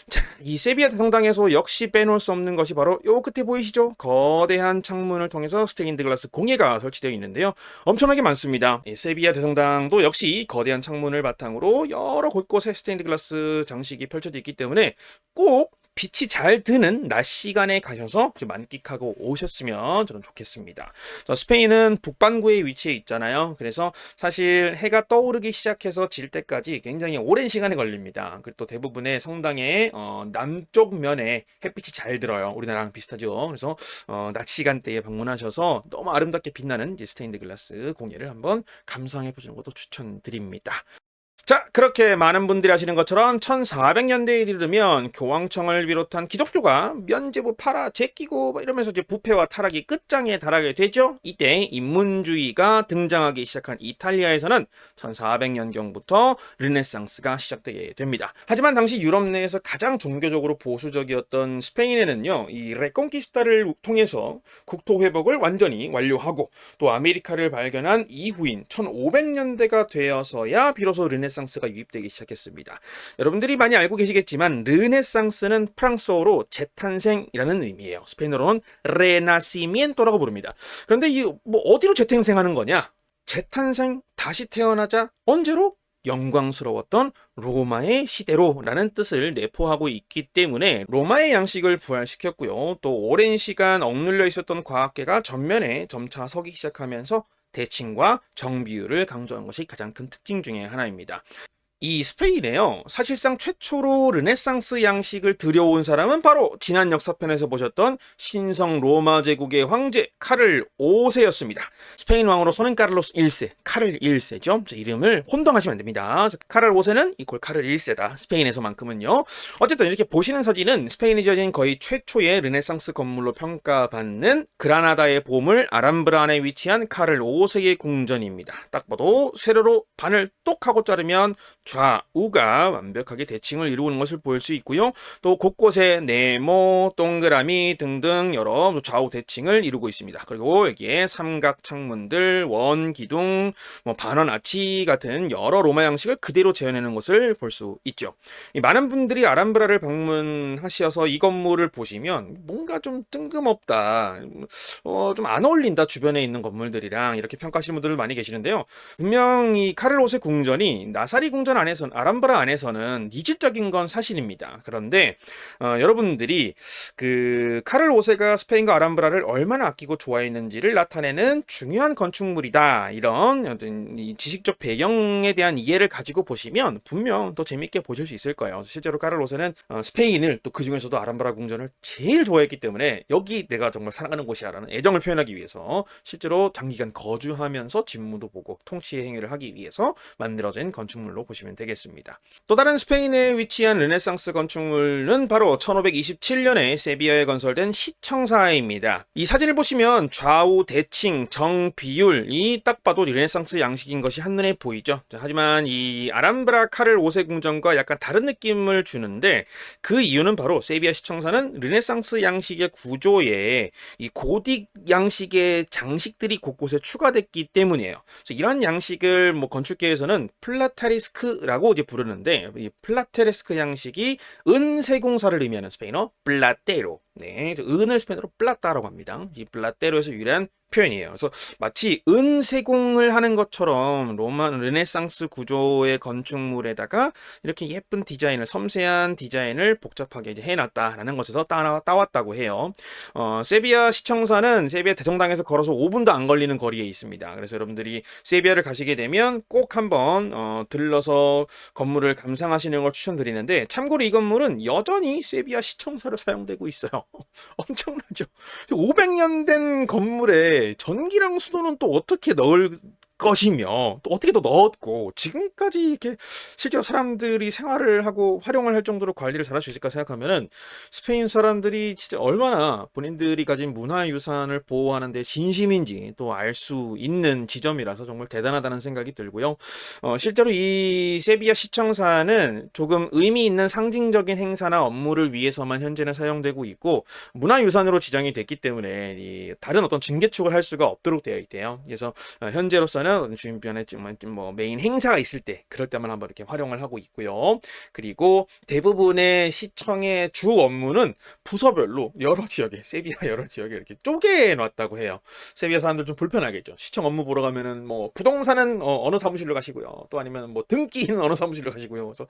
자, 이 세비야 대성당에서 역시 빼놓을 수 없는 것이 바로 요 끝에 보이시죠? 거대한 창문을 통해서 스테인드 글라스 공예가 설치되어 있는데요. 엄청나게 많습니다. 세비야 대성당도 역시 거대한 창문을 바탕으로 여러 곳곳에 스테인드 글라스 장식이 펼쳐져 있기 때문에 꼭 빛이 잘 드는 낮 시간에 가셔서 만끽하고 오셨으면 저는 좋겠습니다. 스페인은 북반구에 위치해 있잖아요. 그래서 사실 해가 떠오르기 시작해서 질 때까지 굉장히 오랜 시간이 걸립니다. 그리고 또 대부분의 성당의 남쪽 면에 햇빛이 잘 들어요. 우리나라랑 비슷하죠. 그래서 낮 시간대에 방문하셔서 너무 아름답게 빛나는 스테인드 글라스 공예를 한번 감상해 보시는 것도 추천드립니다. 자, 그렇게 많은 분들이 아시는 것처럼 1400년대에 이르면 교황청을 비롯한 기독교가 면제부 팔아 제끼고 이러면서 이제 부패와 타락이 끝장에 달하게 되죠. 이때 인문주의가 등장하기 시작한 이탈리아에서는 1400년경부터 르네상스가 시작되게 됩니다. 하지만 당시 유럽 내에서 가장 종교적으로 보수적이었던 스페인에는요, 이 레콩키스타를 통해서 국토 회복을 완전히 완료하고 또 아메리카를 발견한 이후인 1500년대가 되어서야 비로소 르네상스가 유입되기 시작했습니다. 여러분들이 많이 알고 계시겠지만 르네상스는 프랑스어로 재탄생이라는 의미예요. 스페인어로는 레나시미엔토라고 부릅니다. 그런데 이 어디로 재탄생하는 거냐? 재탄생, 다시 태어나자. 언제로? 영광스러웠던 로마의 시대로라는 뜻을 내포하고 있기 때문에 로마의 양식을 부활시켰고요. 또 오랜 시간 억눌려 있었던 과학계가 전면에 점차 서기 시작하면서 대칭과 정비율을 강조한 것이 가장 큰 특징 중에 하나입니다. 이 스페인에요, 사실상 최초로 르네상스 양식을 들여온 사람은 바로 지난 역사편에서 보셨던 신성 로마 제국의 황제 카를 5세였습니다. 스페인 왕으로서는 카를로스 1세, 카를 1세죠. 이름을 혼동하시면 안 됩니다. 카를 5세는 이퀄 카를 1세다. 스페인에서만큼은요. 어쨌든 이렇게 보시는 사진은 스페인이 지어진 거의 최초의 르네상스 건물로 평가받는 그라나다의 보물 아람브라 안에 위치한 카를 5세의 궁전입니다. 딱 봐도 세로로 반을 똑 하고 자르면 좌우가 완벽하게 대칭을 이루는 것을 볼 수 있고요. 또 곳곳에 네모, 동그라미 등등 여러 좌우 대칭을 이루고 있습니다. 그리고 여기에 삼각 창문들, 원 기둥, 반원 아치 같은 여러 로마 양식을 그대로 재현해내는 것을 볼 수 있죠. 많은 분들이 아람브라를 방문하셔서 이 건물을 보시면 뭔가 좀 뜬금없다, 좀 안 어울린다, 주변에 있는 건물들이랑 이렇게 평가하시는 분들 많이 계시는데요. 분명 이 카를 5세 궁전이 나사리 궁전 안에서는, 아람브라 안에서는 이질적인 건 사실입니다. 그런데 여러분들이 그 카를 5세가 스페인과 아람브라를 얼마나 아끼고 좋아했는지를 나타내는 중요한 건축물이다, 이런 지식적 배경에 대한 이해를 가지고 보시면 분명 더 재밌게 보실 수 있을 거예요. 실제로 카를 5세는 스페인을, 또 그 중에서도 아람브라 궁전을 제일 좋아했기 때문에 여기 내가 정말 사랑하는 곳이야 라는 애정을 표현하기 위해서 실제로 장기간 거주하면서 직무도 보고 통치 행위를 하기 위해서 만들어진 건축물로 보시면 되겠습니다. 또 다른 스페인에 위치한 르네상스 건축물은 바로 1527년에 세비야에 건설된 시청사입니다. 이 사진을 보시면 좌우 대칭, 정, 비율이 딱 봐도 르네상스 양식인 것이 한눈에 보이죠. 하지만 이 아람브라 카를 5세 궁전과 약간 다른 느낌을 주는데 그 이유는 바로 세비야 시청사는 르네상스 양식의 구조에 이 고딕 양식의 장식들이 곳곳에 추가됐기 때문이에요. 그래서 이러한 양식을 건축계에서는 플라타리스크라고 이제 부르는데, 이 플라테레스크 양식이 은세공사를 의미하는 스페인어 플라테로, 네, 은을 스페인어로 플라타라고 합니다. 이 플라테로에서 유래한 표현이에요. 그래서 마치 은세공을 하는 것처럼 로마 르네상스 구조의 건축물에다가 이렇게 예쁜 디자인을, 섬세한 디자인을 복잡하게 이제 해놨다라는 것에서 따왔다고 해요. 세비야 시청사는 세비야 대성당에서 걸어서 5분도 안 걸리는 거리에 있습니다. 그래서 여러분들이 세비야를 가시게 되면 꼭 한번 들러서 건물을 감상하시는 걸 추천드리는데, 참고로 이 건물은 여전히 세비야 시청사로 사용되고 있어요. 엄청나죠? 500년 된 건물에 전기랑 수도는 또 어떻게 넣을 것이며 또 어떻게 또 넣었고 지금까지 이렇게 실제로 사람들이 생활을 하고 활용을 할 정도로 관리를 잘할 수 있을까 생각하면은 스페인 사람들이 진짜 얼마나 본인들이 가진 문화유산을 보호하는 데 진심인지 또 알 수 있는 지점이라서 정말 대단하다는 생각이 들고요. 실제로 이 세비야 시청사는 조금 의미 있는 상징적인 행사나 업무를 위해서만 현재는 사용되고 있고 문화유산으로 지정이 됐기 때문에 이 다른 어떤 증개축을 할 수가 없도록 되어 있대요. 그래서 현재로서는 주변에 좀 뭐 메인 행사가 있을 때 그럴 때만 한번 이렇게 활용을 하고 있고요. 그리고 대부분의 시청의 주 업무는 부서별로 여러 지역에 세비야 여러 지역에 이렇게 쪼개 놨다고 해요. 세비야 사람들 좀 불편하겠죠. 시청 업무 보러 가면은 뭐 부동산은 어느 사무실로 가시고요. 또 아니면 뭐 등기는 어느 사무실로 가시고요. 그래서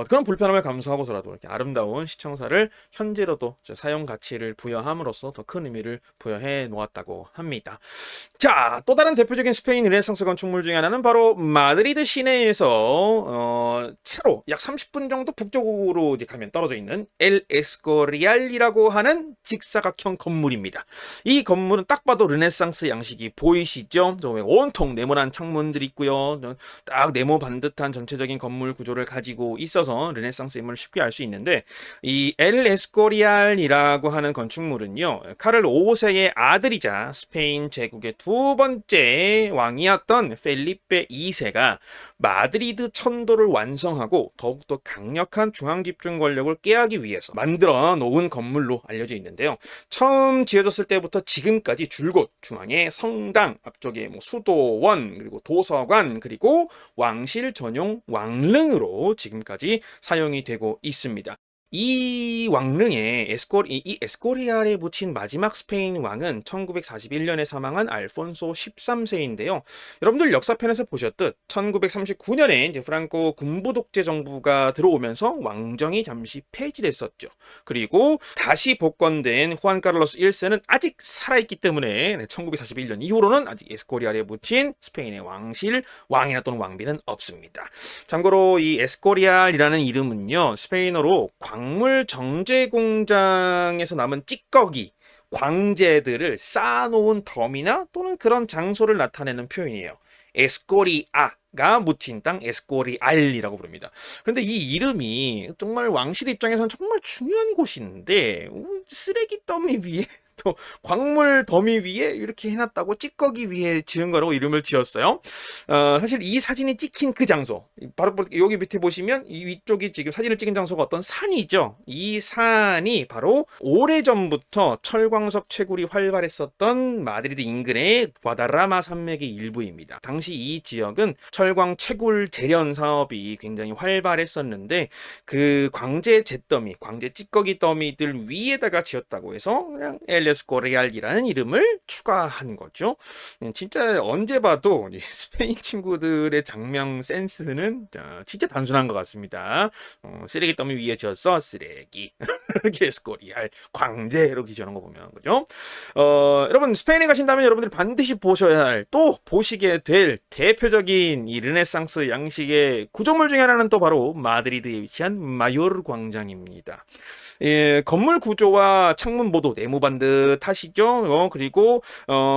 그런 불편함을 감수하고서라도 이렇게 아름다운 시청사를 현재로도 사용 가치를 부여함으로써 더 큰 의미를 부여해 놓았다고 합니다. 자, 또 다른 대표적인 스페인 르네상스 건축물 중에 하나는 바로 마드리드 시내에서 차로 약 30분 정도 북쪽으로 이제 가면 떨어져 있는 엘 에스코리알이라고 하는 직사각형 건물입니다. 이 건물은 딱 봐도 르네상스 양식이 보이시죠? 온통 네모난 창문들이 있고요. 딱 네모 반듯한 전체적인 건물 구조를 가지고 있어서 르네상스임을 쉽게 알 수 있는데 이 엘 에스코리알이라고 하는 건축물은요. 카를 5세의 아들이자 스페인 제국의 두 번째 왕이었던 펠리페 2세가 마드리드 천도를 완성하고 더욱더 강력한 중앙 집중 권력을 깨하기 위해서 만들어 놓은 건물로 알려져 있는데요. 처음 지어졌을 때부터 지금까지 줄곧 중앙에 성당, 앞쪽에 뭐 수도원, 그리고 도서관, 그리고 왕실 전용 왕릉으로 지금까지 사용이 되고 있습니다. 이 왕릉에 이 에스코리알에 묻힌 마지막 스페인 왕은 1941년에 사망한 알폰소 13세인데요. 여러분들 역사편에서 보셨듯 1939년에 이제 프랑코 군부 독재 정부가 들어오면서 왕정이 잠시 폐지됐었죠. 그리고 다시 복권된 후안 카를로스 1세는 아직 살아있기 때문에 1941년 이후로는 아직 에스코리알에 묻힌 스페인의 왕이나 또는 왕비는 없습니다. 참고로 이 에스코리알이라는 이름은요, 스페인어로 광물 정제 공장에서 남은 찌꺼기, 광재들을 쌓아놓은 덤이나 또는 그런 장소를 나타내는 표현이에요. 에스코리아가 묻힌 땅 에스코리알이라고 부릅니다. 그런데 이 이름이 정말 왕실 입장에서는 정말 중요한 곳인데 쓰레기 더미 위에 또 광물 더미 위에 이렇게 해놨다고 찌꺼기 위에 지은 거라고 이름을 지었어요. 사실 이 사진이 찍힌 그 장소, 바로 여기 밑에 보시면 이 위쪽이 지금 사진을 찍은 장소가 어떤 산이죠. 이 산이 바로 오래전부터 철광석 채굴이 활발했었던 마드리드 인근의 과다라마 산맥의 일부입니다. 당시 이 지역은 철광 채굴 재련 사업이 굉장히 활발했었는데 그 광재 잿더미, 광재 찌꺼기 더미들 위에다가 지었다고 해서 그냥 에스코리알이라는 이름을 추가한 거죠. 진짜 언제 봐도 스페인 친구들의 장명 센스는 진짜 단순한 것 같습니다. 쓰레기 더미 위에 지었어 쓰레기 에스코리알 광재 이렇게 지어놓은 거 보면 그죠? 여러분 스페인에 가신다면 여러분들이 반드시 보셔야 할 또 보시게 될 대표적인 이 르네상스 양식의 구조물 중에 하나는 또 바로 마드리드에 위치한 마요르 광장입니다. 예, 건물 구조와 창문 모두 네모 반듯하시죠? 그리고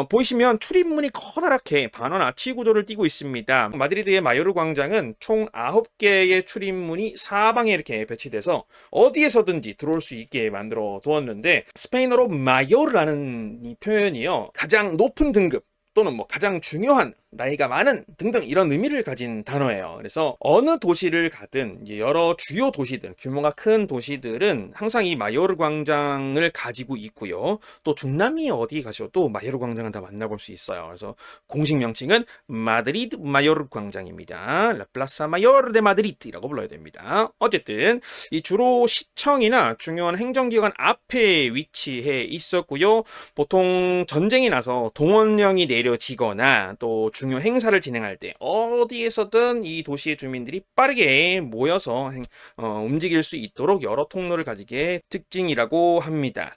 보이시면 출입문이 커다랗게 반원 아치 구조를 띠고 있습니다. 마드리드의 마요르 광장은 총 9개의 출입문이 사방에 이렇게 배치돼서 어디에서든지 들어올 수 있게 만들어 두었는데 스페인어로 마요르라는 이 표현이요. 가장 높은 등급 또는 뭐 가장 중요한 나이가 많은 등등 이런 의미를 가진 단어예요. 그래서 어느 도시를 가든 여러 주요 도시들, 규모가 큰 도시들은 항상 이 마요르 광장을 가지고 있고요. 또 중남미 어디 가셔도 마요르 광장을 다 만나볼 수 있어요. 그래서 공식 명칭은 마드리드 마요르 광장입니다. 라 플라사 마요르 데 마드리드라고 불러야 됩니다. 어쨌든 이 주로 시청이나 중요한 행정기관 앞에 위치해 있었고요. 보통 전쟁이 나서 동원령이 내려지거나 또 중요 행사를 진행할 때 어디에서든 이 도시의 주민들이 빠르게 모여서 움직일 수 있도록 여러 통로를 가지게 특징이라고 합니다.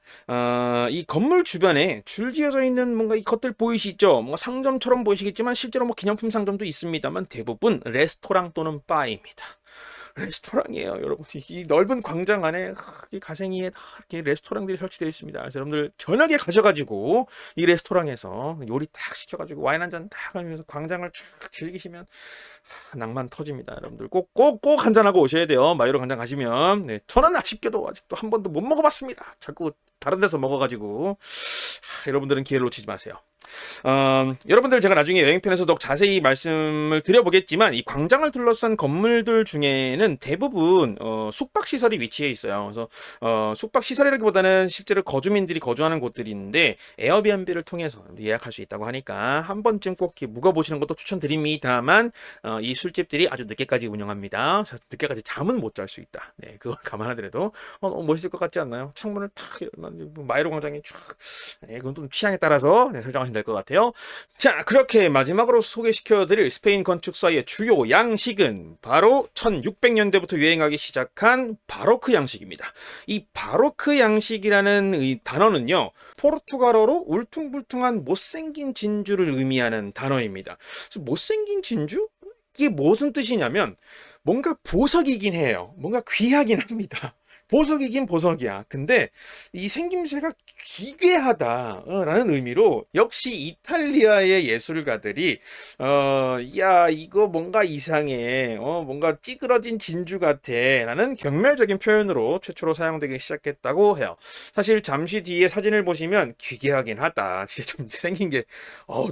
이 건물 주변에 줄지어져 있는 뭔가 이 것들 보이시죠? 뭔가 상점처럼 보이시겠지만 실제로 뭐 기념품 상점도 있습니다만 대부분 레스토랑 또는 바입니다. 레스토랑이에요, 여러분. 이 넓은 광장 안에 이 가생이에 다 이렇게 레스토랑들이 설치되어 있습니다. 그래서 여러분들 저녁에 가셔가지고 이 레스토랑에서 요리 딱 시켜가지고 와인 한 잔 딱 하면서 광장을 쫙 즐기시면 낭만 터집니다. 여러분들 꼭 한잔하고 오셔야 돼요. 마요로 광장 가시면. 네, 저는 아쉽게도 아직도 한 번도 못 먹어봤습니다. 자꾸 다른 데서 먹어가지고 여러분들은 기회를 놓치지 마세요. 여러분들 제가 나중에 여행편에서 더 자세히 말씀을 드려보겠지만 이 광장을 둘러싼 건물들 중에는 대부분 숙박시설이 위치해 있어요. 그래서 숙박시설이라기보다는 실제로 거주민들이 거주하는 곳들이 있는데 에어비앤비를 통해서 예약할 수 있다고 하니까 한 번쯤 꼭 묵어보시는 것도 추천드립니다만 이 술집들이 아주 늦게까지 운영합니다. 늦게까지 잠은 못 잘 수 있다. 네, 그걸 감안하더라도 너무 멋있을 것 같지 않나요? 창문을 탁 마이로 광장이 쫙. 네, 그건 좀 취향에 따라서 설정하시면 될 것 같아요. 자, 그렇게 마지막으로 소개시켜드릴 스페인 건축사의 주요 양식은 바로 1600년대부터 유행하기 시작한 바로크 양식입니다. 이 바로크 양식이라는 이 단어는요, 포르투갈어로 울퉁불퉁한 못생긴 진주를 의미하는 단어입니다. 그래서 못생긴 진주? 이게 무슨 뜻이냐면 뭔가 보석이긴 해요. 뭔가 귀하긴 합니다. 보석이긴 보석이야. 근데 이 생김새가 기괴하다라는 의미로 역시 이탈리아의 예술가들이 야 이거 뭔가 이상해. 뭔가 찌그러진 진주 같아라는 경멸적인 표현으로 최초로 사용되기 시작했다고 해요. 사실 잠시 뒤에 사진을 보시면 기괴하긴 하다. 진짜 좀 생긴 게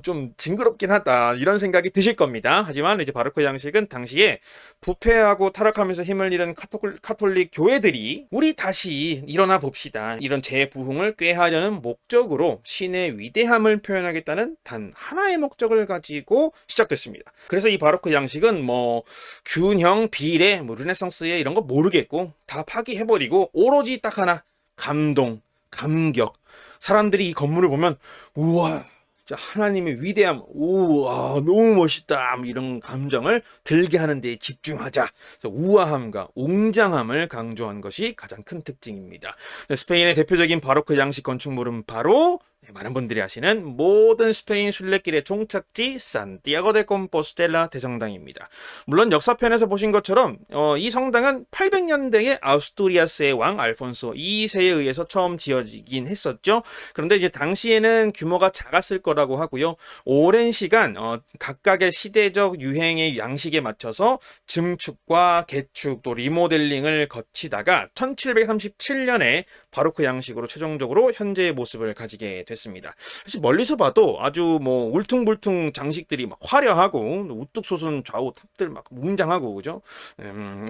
좀 징그럽긴 하다. 이런 생각이 드실 겁니다. 하지만 이제 바로크 양식은 당시에 부패하고 타락하면서 힘을 잃은 카톨릭 교회들이 우리 다시 일어나 봅시다. 이런 재부흥을 꾀하려는 목적으로 신의 위대함을 표현하겠다는 단 하나의 목적을 가지고 시작됐습니다. 그래서 이 바로크 양식은 뭐 균형, 비례, 르네상스의 이런 거 모르겠고 다 파기해버리고 오로지 딱 하나 감동, 감격. 사람들이 이 건물을 보면 우와 하나님의 위대함, 우와, 너무 멋있다, 이런 감정을 들게 하는 데 집중하자. 그래서 우아함과 웅장함을 강조한 것이 가장 큰 특징입니다. 스페인의 대표적인 바로크 양식 건축물은 바로 많은 분들이 아시는 모든 스페인 순례길의 종착지 산티아고 데 콤포스텔라 대성당입니다. 물론 역사편에서 보신 것처럼 이 성당은 800년대에 아우스투리아스의 왕 알폰소 2세에 의해서 처음 지어지긴 했었죠. 그런데 이제 당시에는 규모가 작았을 거라고 하고요. 오랜 시간 각각의 시대적 유행의 양식에 맞춰서 증축과 개축 또 리모델링을 거치다가 1737년에 바로크 양식으로 최종적으로 현재의 모습을 가지게 됐습니다. 사실 멀리서 봐도 아주 뭐 울퉁불퉁 장식들이 막 화려하고 우뚝 솟은 좌우 탑들 막 웅장하고 그죠?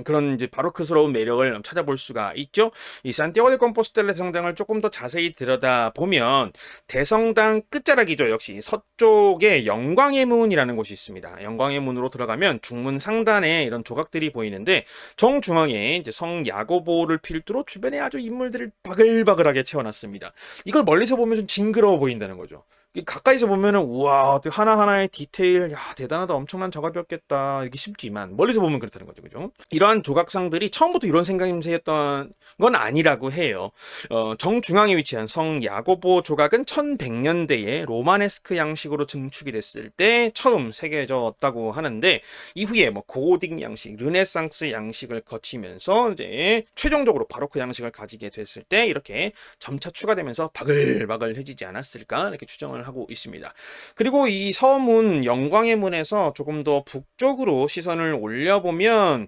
그런 이제 바로크스러운 매력을 찾아볼 수가 있죠. 이 산티아고 데 콤포스텔라 대성당을 조금 더 자세히 들여다 보면 대성당 끝자락이죠. 역시 서쪽에 영광의 문이라는 곳이 있습니다. 영광의 문으로 들어가면 중문 상단에 이런 조각들이 보이는데 정중앙에 이제 성 야고보를 필두로 주변에 아주 인물들을 바글바글하게 채워놨습니다. 이걸 멀리서 보면 좀 징그러워 보인다는 거죠. 가까이서 보면은 우와 하나하나의 디테일 야 대단하다 엄청난 작업이었겠다 이렇게 싶지만 멀리서 보면 그렇다는 거죠. 그죠? 이러한 조각상들이 처음부터 이런 생각임새였던 건 아니라고 해요. 정중앙에 위치한 성 야고보 조각은 1100년대에 로마네스크 양식으로 증축이 됐을 때 처음 새겨졌다고 하는데 이후에 뭐 고딕 양식, 르네상스 양식을 거치면서 이제 최종적으로 바로크 양식을 가지게 됐을 때 이렇게 점차 추가되면서 바글바글해지지 않았을까 이렇게 추정을 하고 있습니다. 그리고 이 서문 영광의 문에서 조금 더 북쪽으로 시선을 올려보면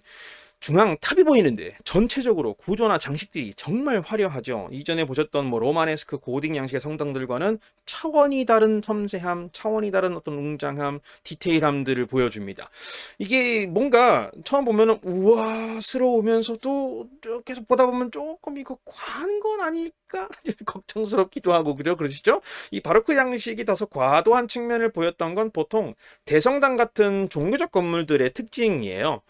중앙 탑이 보이는데 전체적으로 구조나 장식들이 정말 화려하죠. 이전에 보셨던 뭐 로마네스크 고딕 양식의 성당들과는 차원이 다른 섬세함, 차원이 다른 어떤 웅장함, 디테일함들을 보여줍니다. 이게 뭔가 처음 보면은 우와스러우면서도 계속 보다 보면 조금 이거 과한 건 아닐까 걱정스럽기도 하고 그죠? 그러시죠? 이 바로크 양식이 다소 과도한 측면을 보였던 건 보통 대성당 같은 종교적 건물들의 특징이에요.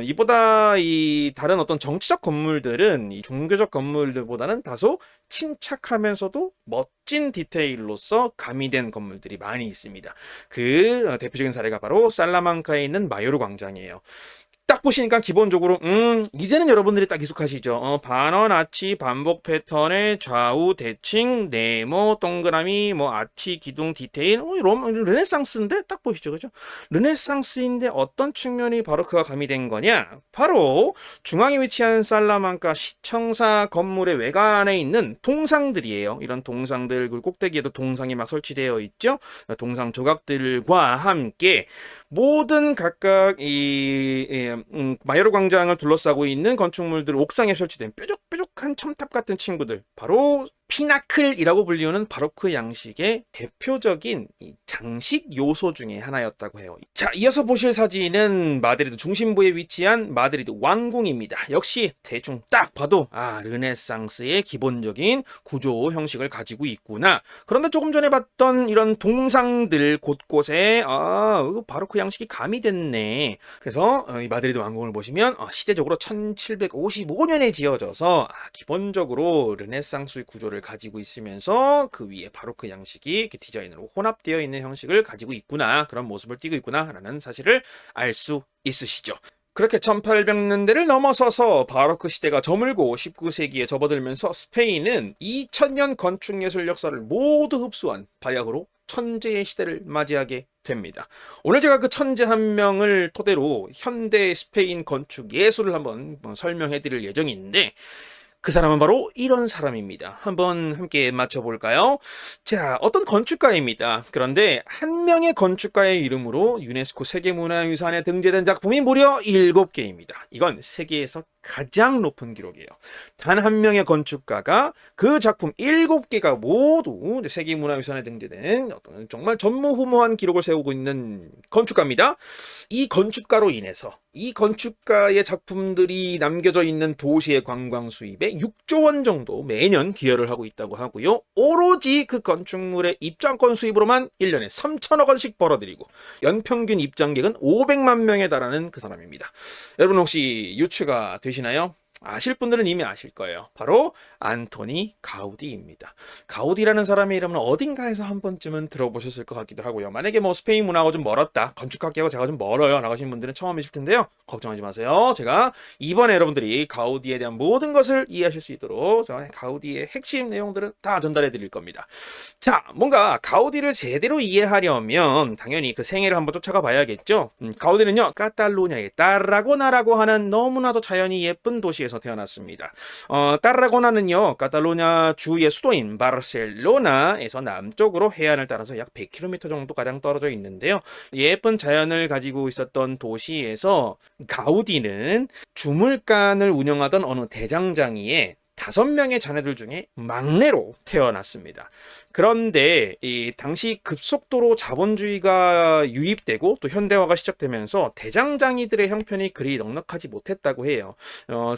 이보다 이 다른 어떤 정치적 건물들은 이 종교적 건물들보다는 다소 침착하면서도 멋진 디테일로서 가미된 건물들이 많이 있습니다. 그 대표적인 사례가 바로 살라망카에 있는 마요르 광장이에요. 딱 보시니까 기본적으로 이제는 여러분들이 딱 익숙하시죠. 반원, 아치, 반복 패턴의 좌우, 대칭, 네모, 동그라미, 뭐 아치, 기둥, 디테일, 르네상스인데 딱 보시죠, 그죠? 르네상스인데 어떤 측면이 바로크가 가미된 거냐? 바로 중앙에 위치한 살라망카 시청사 건물의 외관에 있는 동상들이에요. 이런 동상들, 그리고 꼭대기에도 동상이 막 설치되어 있죠. 동상 조각들과 함께 모든 각각 마요르 광장을 둘러싸고 있는 건축물들 옥상에 설치된 뾰족뾰족한 첨탑 같은 친구들, 바로 피나클이라고 불리우는 바로크 양식의 대표적인 장식 요소 중에 하나였다고 해요. 자, 이어서 보실 사진은 마드리드 중심부에 위치한 마드리드 왕궁입니다. 역시 대충 딱 봐도 르네상스의 기본적인 구조 형식을 가지고 있구나. 그런데 조금 전에 봤던 이런 동상들 곳곳에 바로크 양식이 가미됐네. 그래서 이 마드리드 왕궁을 보시면 시대적으로 1755년에 지어져서 기본적으로 르네상스의 구조를 가지고 있으면서 그 위에 바로크 양식이 이렇게 디자인으로 혼합되어 있는 형식을 가지고 있구나, 그런 모습을 띠고 있구나 라는 사실을 알 수 있으시죠. 그렇게 1800년대를 넘어서서 바로크 시대가 저물고 19세기에 접어들면서 스페인은 2000년 건축예술 역사를 모두 흡수한 바야흐로 천재의 시대를 맞이하게 됩니다. 오늘 제가 그 천재 한 명을 토대로 현대 스페인 건축 예술을 한번 설명해 드릴 예정인데, 그 사람은 바로 이런 사람입니다. 한번 함께 맞춰볼까요? 자, 어떤 건축가입니다. 그런데 한 명의 건축가의 이름으로 유네스코 세계문화유산에 등재된 작품이 무려 7개입니다. 이건 세계에서 가장 높은 기록이에요. 단 한 명의 건축가가 그 작품 7개가 모두 세계문화유산에 등재된 어떤 정말 전무후무한 기록을 세우고 있는 건축가입니다. 이 건축가로 인해서 이 건축가의 작품들이 남겨져 있는 도시의 관광 수입에 6조 원 정도 매년 기여를 하고 있다고 하고요. 오로지 그 건축물의 입장권 수입으로만 1년에 3천억 원씩 벌어들이고 연평균 입장객은 500만 명에 달하는 그 사람입니다. 여러분 혹시 유추가 되시나요? 아실 분들은 이미 아실 거예요. 바로 안토니 가우디입니다. 가우디라는 사람의 이름은 어딘가에서 한 번쯤은 들어보셨을 것 같기도 하고요. 만약에 뭐 스페인 문화하고 좀 멀었다, 건축학계하고 제가 좀 멀어요 라고 하시는 분들은 처음이실 텐데요. 걱정하지 마세요. 제가 이번에 여러분들이 가우디에 대한 모든 것을 이해하실 수 있도록 가우디의 핵심 내용들은 다 전달해 드릴 겁니다. 자, 뭔가 가우디를 제대로 이해하려면 당연히 그 생애를 한번 쫓아가 봐야겠죠. 가우디는요, 카탈루냐의 타라고나라고 하는 너무나도 자연이 예쁜 도시에서 태어났습니다. 타라고나는요, 카탈루냐 주의 수도인 바르셀로나에서 남쪽으로 해안을 따라서 약 100km 정도 가량 떨어져 있는데요. 예쁜 자연을 가지고 있었던 도시에서 가우디는 주물간을 운영하던 어느 대장장이의 5명의 자녀들 중에 막내로 태어났습니다. 그런데 이 당시 급속도로 자본주의가 유입되고 또 현대화가 시작되면서 대장장이들의 형편이 그리 넉넉하지 못했다고 해요.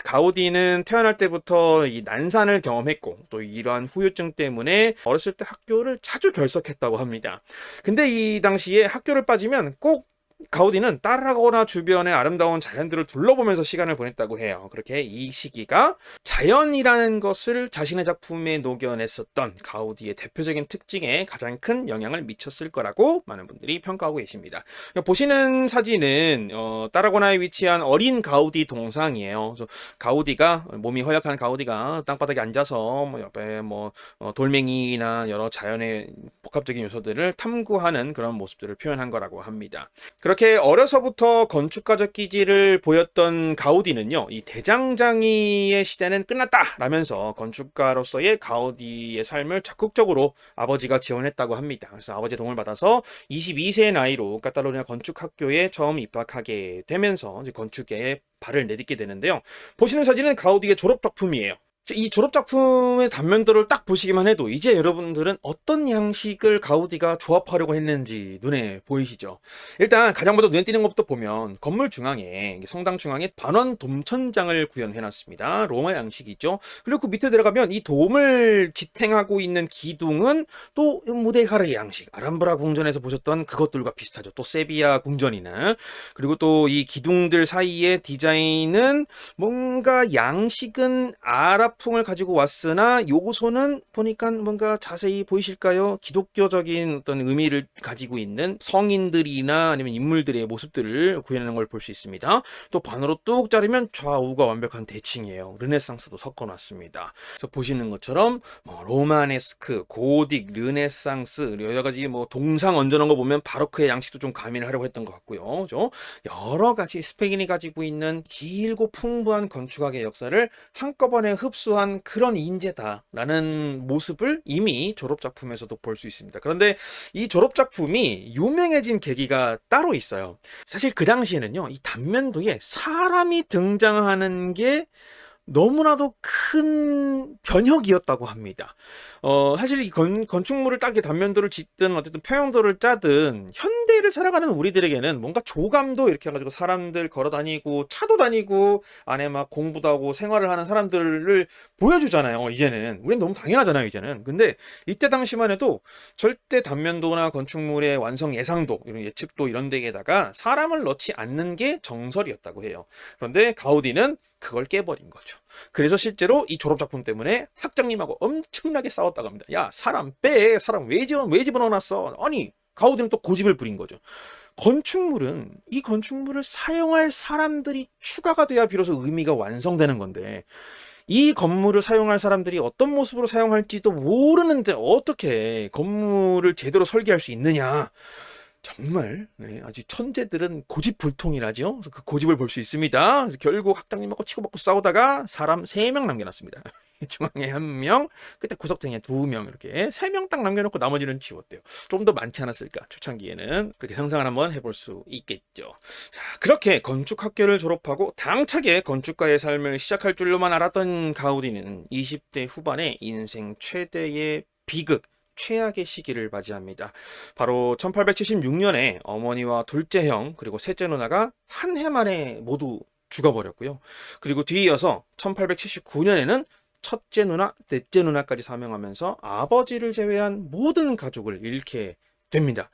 가우디는 태어날 때부터 이 난산을 경험했고 또 이러한 후유증 때문에 어렸을 때 학교를 자주 결석했다고 합니다. 근데 이 당시에 학교를 빠지면 꼭 가우디는 타라고나 주변의 아름다운 자연들을 둘러보면서 시간을 보냈다고 해요. 그렇게 이 시기가 자연이라는 것을 자신의 작품에 녹여냈었던 가우디의 대표적인 특징에 가장 큰 영향을 미쳤을 거라고 많은 분들이 평가하고 계십니다. 보시는 사진은 타라고나에 위치한 어린 가우디 동상이에요. 그래서 가우디가, 몸이 허약한 가우디가 땅바닥에 앉아서 옆에 돌멩이나 여러 자연의 복합적인 요소들을 탐구하는 그런 모습들을 표현한 거라고 합니다. 그렇게 어려서부터 건축가적 기질을 보였던 가우디는요, 이 대장장이의 시대는 끝났다 라면서 건축가로서의 가우디의 삶을 적극적으로 아버지가 지원했다고 합니다. 그래서 아버지의 도움을 받아서 22세의 나이로 카탈로니아 건축학교에 처음 입학하게 되면서 이제 건축계에 발을 내딛게 되는데요. 보시는 사진은 가우디의 졸업작품이에요. 이 졸업작품의 단면들을 딱 보시기만 해도 이제 여러분들은 어떤 양식을 가우디가 조합하려고 했는지 눈에 보이시죠? 일단 가장 먼저 눈에 띄는 것부터 보면 건물 중앙에, 성당 중앙에 반원 돔천장을 구현해놨습니다. 로마 양식이죠. 그리고 그 밑에 들어가면 이 돔을 지탱하고 있는 기둥은 또 무데가르 양식, 아람브라 궁전에서 보셨던 그것들과 비슷하죠. 또 세비야 궁전이나, 그리고 또 이 기둥들 사이의 디자인은 뭔가 양식은 아랍 짝퉁을 가지고 왔으나 요소는 보니까 뭔가 자세히 보이실까요? 기독교적인 어떤 의미를 가지고 있는 성인들이나 아니면 인물들의 모습들을 구현하는 걸 볼 수 있습니다. 또 반으로 뚝 자르면 좌우가 완벽한 대칭이에요. 르네상스도 섞어놨습니다. 그래서 보시는 것처럼 뭐 로마네스크, 고딕, 르네상스 여러 가지 뭐 동상 얹어놓은 거 보면 바로크의 양식도 좀 가미를 하려고 했던 것 같고요. 그죠? 여러 가지 스페인이 가지고 있는 길고 풍부한 건축학의 역사를 한꺼번에 흡수한 그런 인재다라는 모습을 이미 졸업작품에서도 볼 수 있습니다. 그런데 이 졸업작품이 유명해진 계기가 따로 있어요. 사실 그 당시에는요, 이 단면도에 사람이 등장하는 게 너무나도 큰 변혁이었다고 합니다. 사실 이 건축물을 딱 단면도를 짓든 어쨌든 평형도를 짜든 현대를 살아가는 우리들에게는 뭔가 조감도 이렇게 해가지고 사람들 걸어 다니고 차도 다니고 안에 막 공부도 하고 생활을 하는 사람들을 보여주잖아요. 이제는 우리는 너무 당연하잖아요. 이제는. 근데 이때 당시만 해도 절대 단면도나 건축물의 완성 예상도 이런 예측도 이런 데에다가 사람을 넣지 않는 게 정설이었다고 해요. 그런데 가우디는 그걸 깨버린 거죠. 그래서 실제로 이 졸업작품 때문에 학장님하고 엄청나게 싸웠다고 합니다. 야, 사람 빼. 사람 왜 집어넣어놨어? 아니, 가우디는 또 고집을 부린 거죠. 건축물은 이 건축물을 사용할 사람들이 추가가 돼야 비로소 의미가 완성되는 건데 이 건물을 사용할 사람들이 어떤 모습으로 사용할지도 모르는데 어떻게 건물을 제대로 설계할 수 있느냐. 정말 아주 천재들은 고집불통이라죠. 그래서 그 고집을 볼 수 있습니다. 그래서 결국 학장님하고 치고받고 싸우다가 사람 3명 남겨놨습니다. 중앙에 1명, 그때 구석탱이에 2명 이렇게 3명 딱 남겨놓고 나머지는 지웠대요. 좀 더 많지 않았을까 초창기에는. 그렇게 상상을 한번 해볼 수 있겠죠. 자, 그렇게 건축학교를 졸업하고 당차게 건축가의 삶을 시작할 줄로만 알았던 가우디는 20대 후반에 인생 최대의 비극, 최악의 시기를 맞이합니다. 바로 1876년에 어머니와 둘째 형 그리고 셋째 누나가 한 해 만에 모두 죽어버렸고요. 그리고 뒤이어서 1879년에는 첫째 누나, 넷째 누나까지 사명하면서 아버지를 제외한 모든 가족을 잃게 됩니다.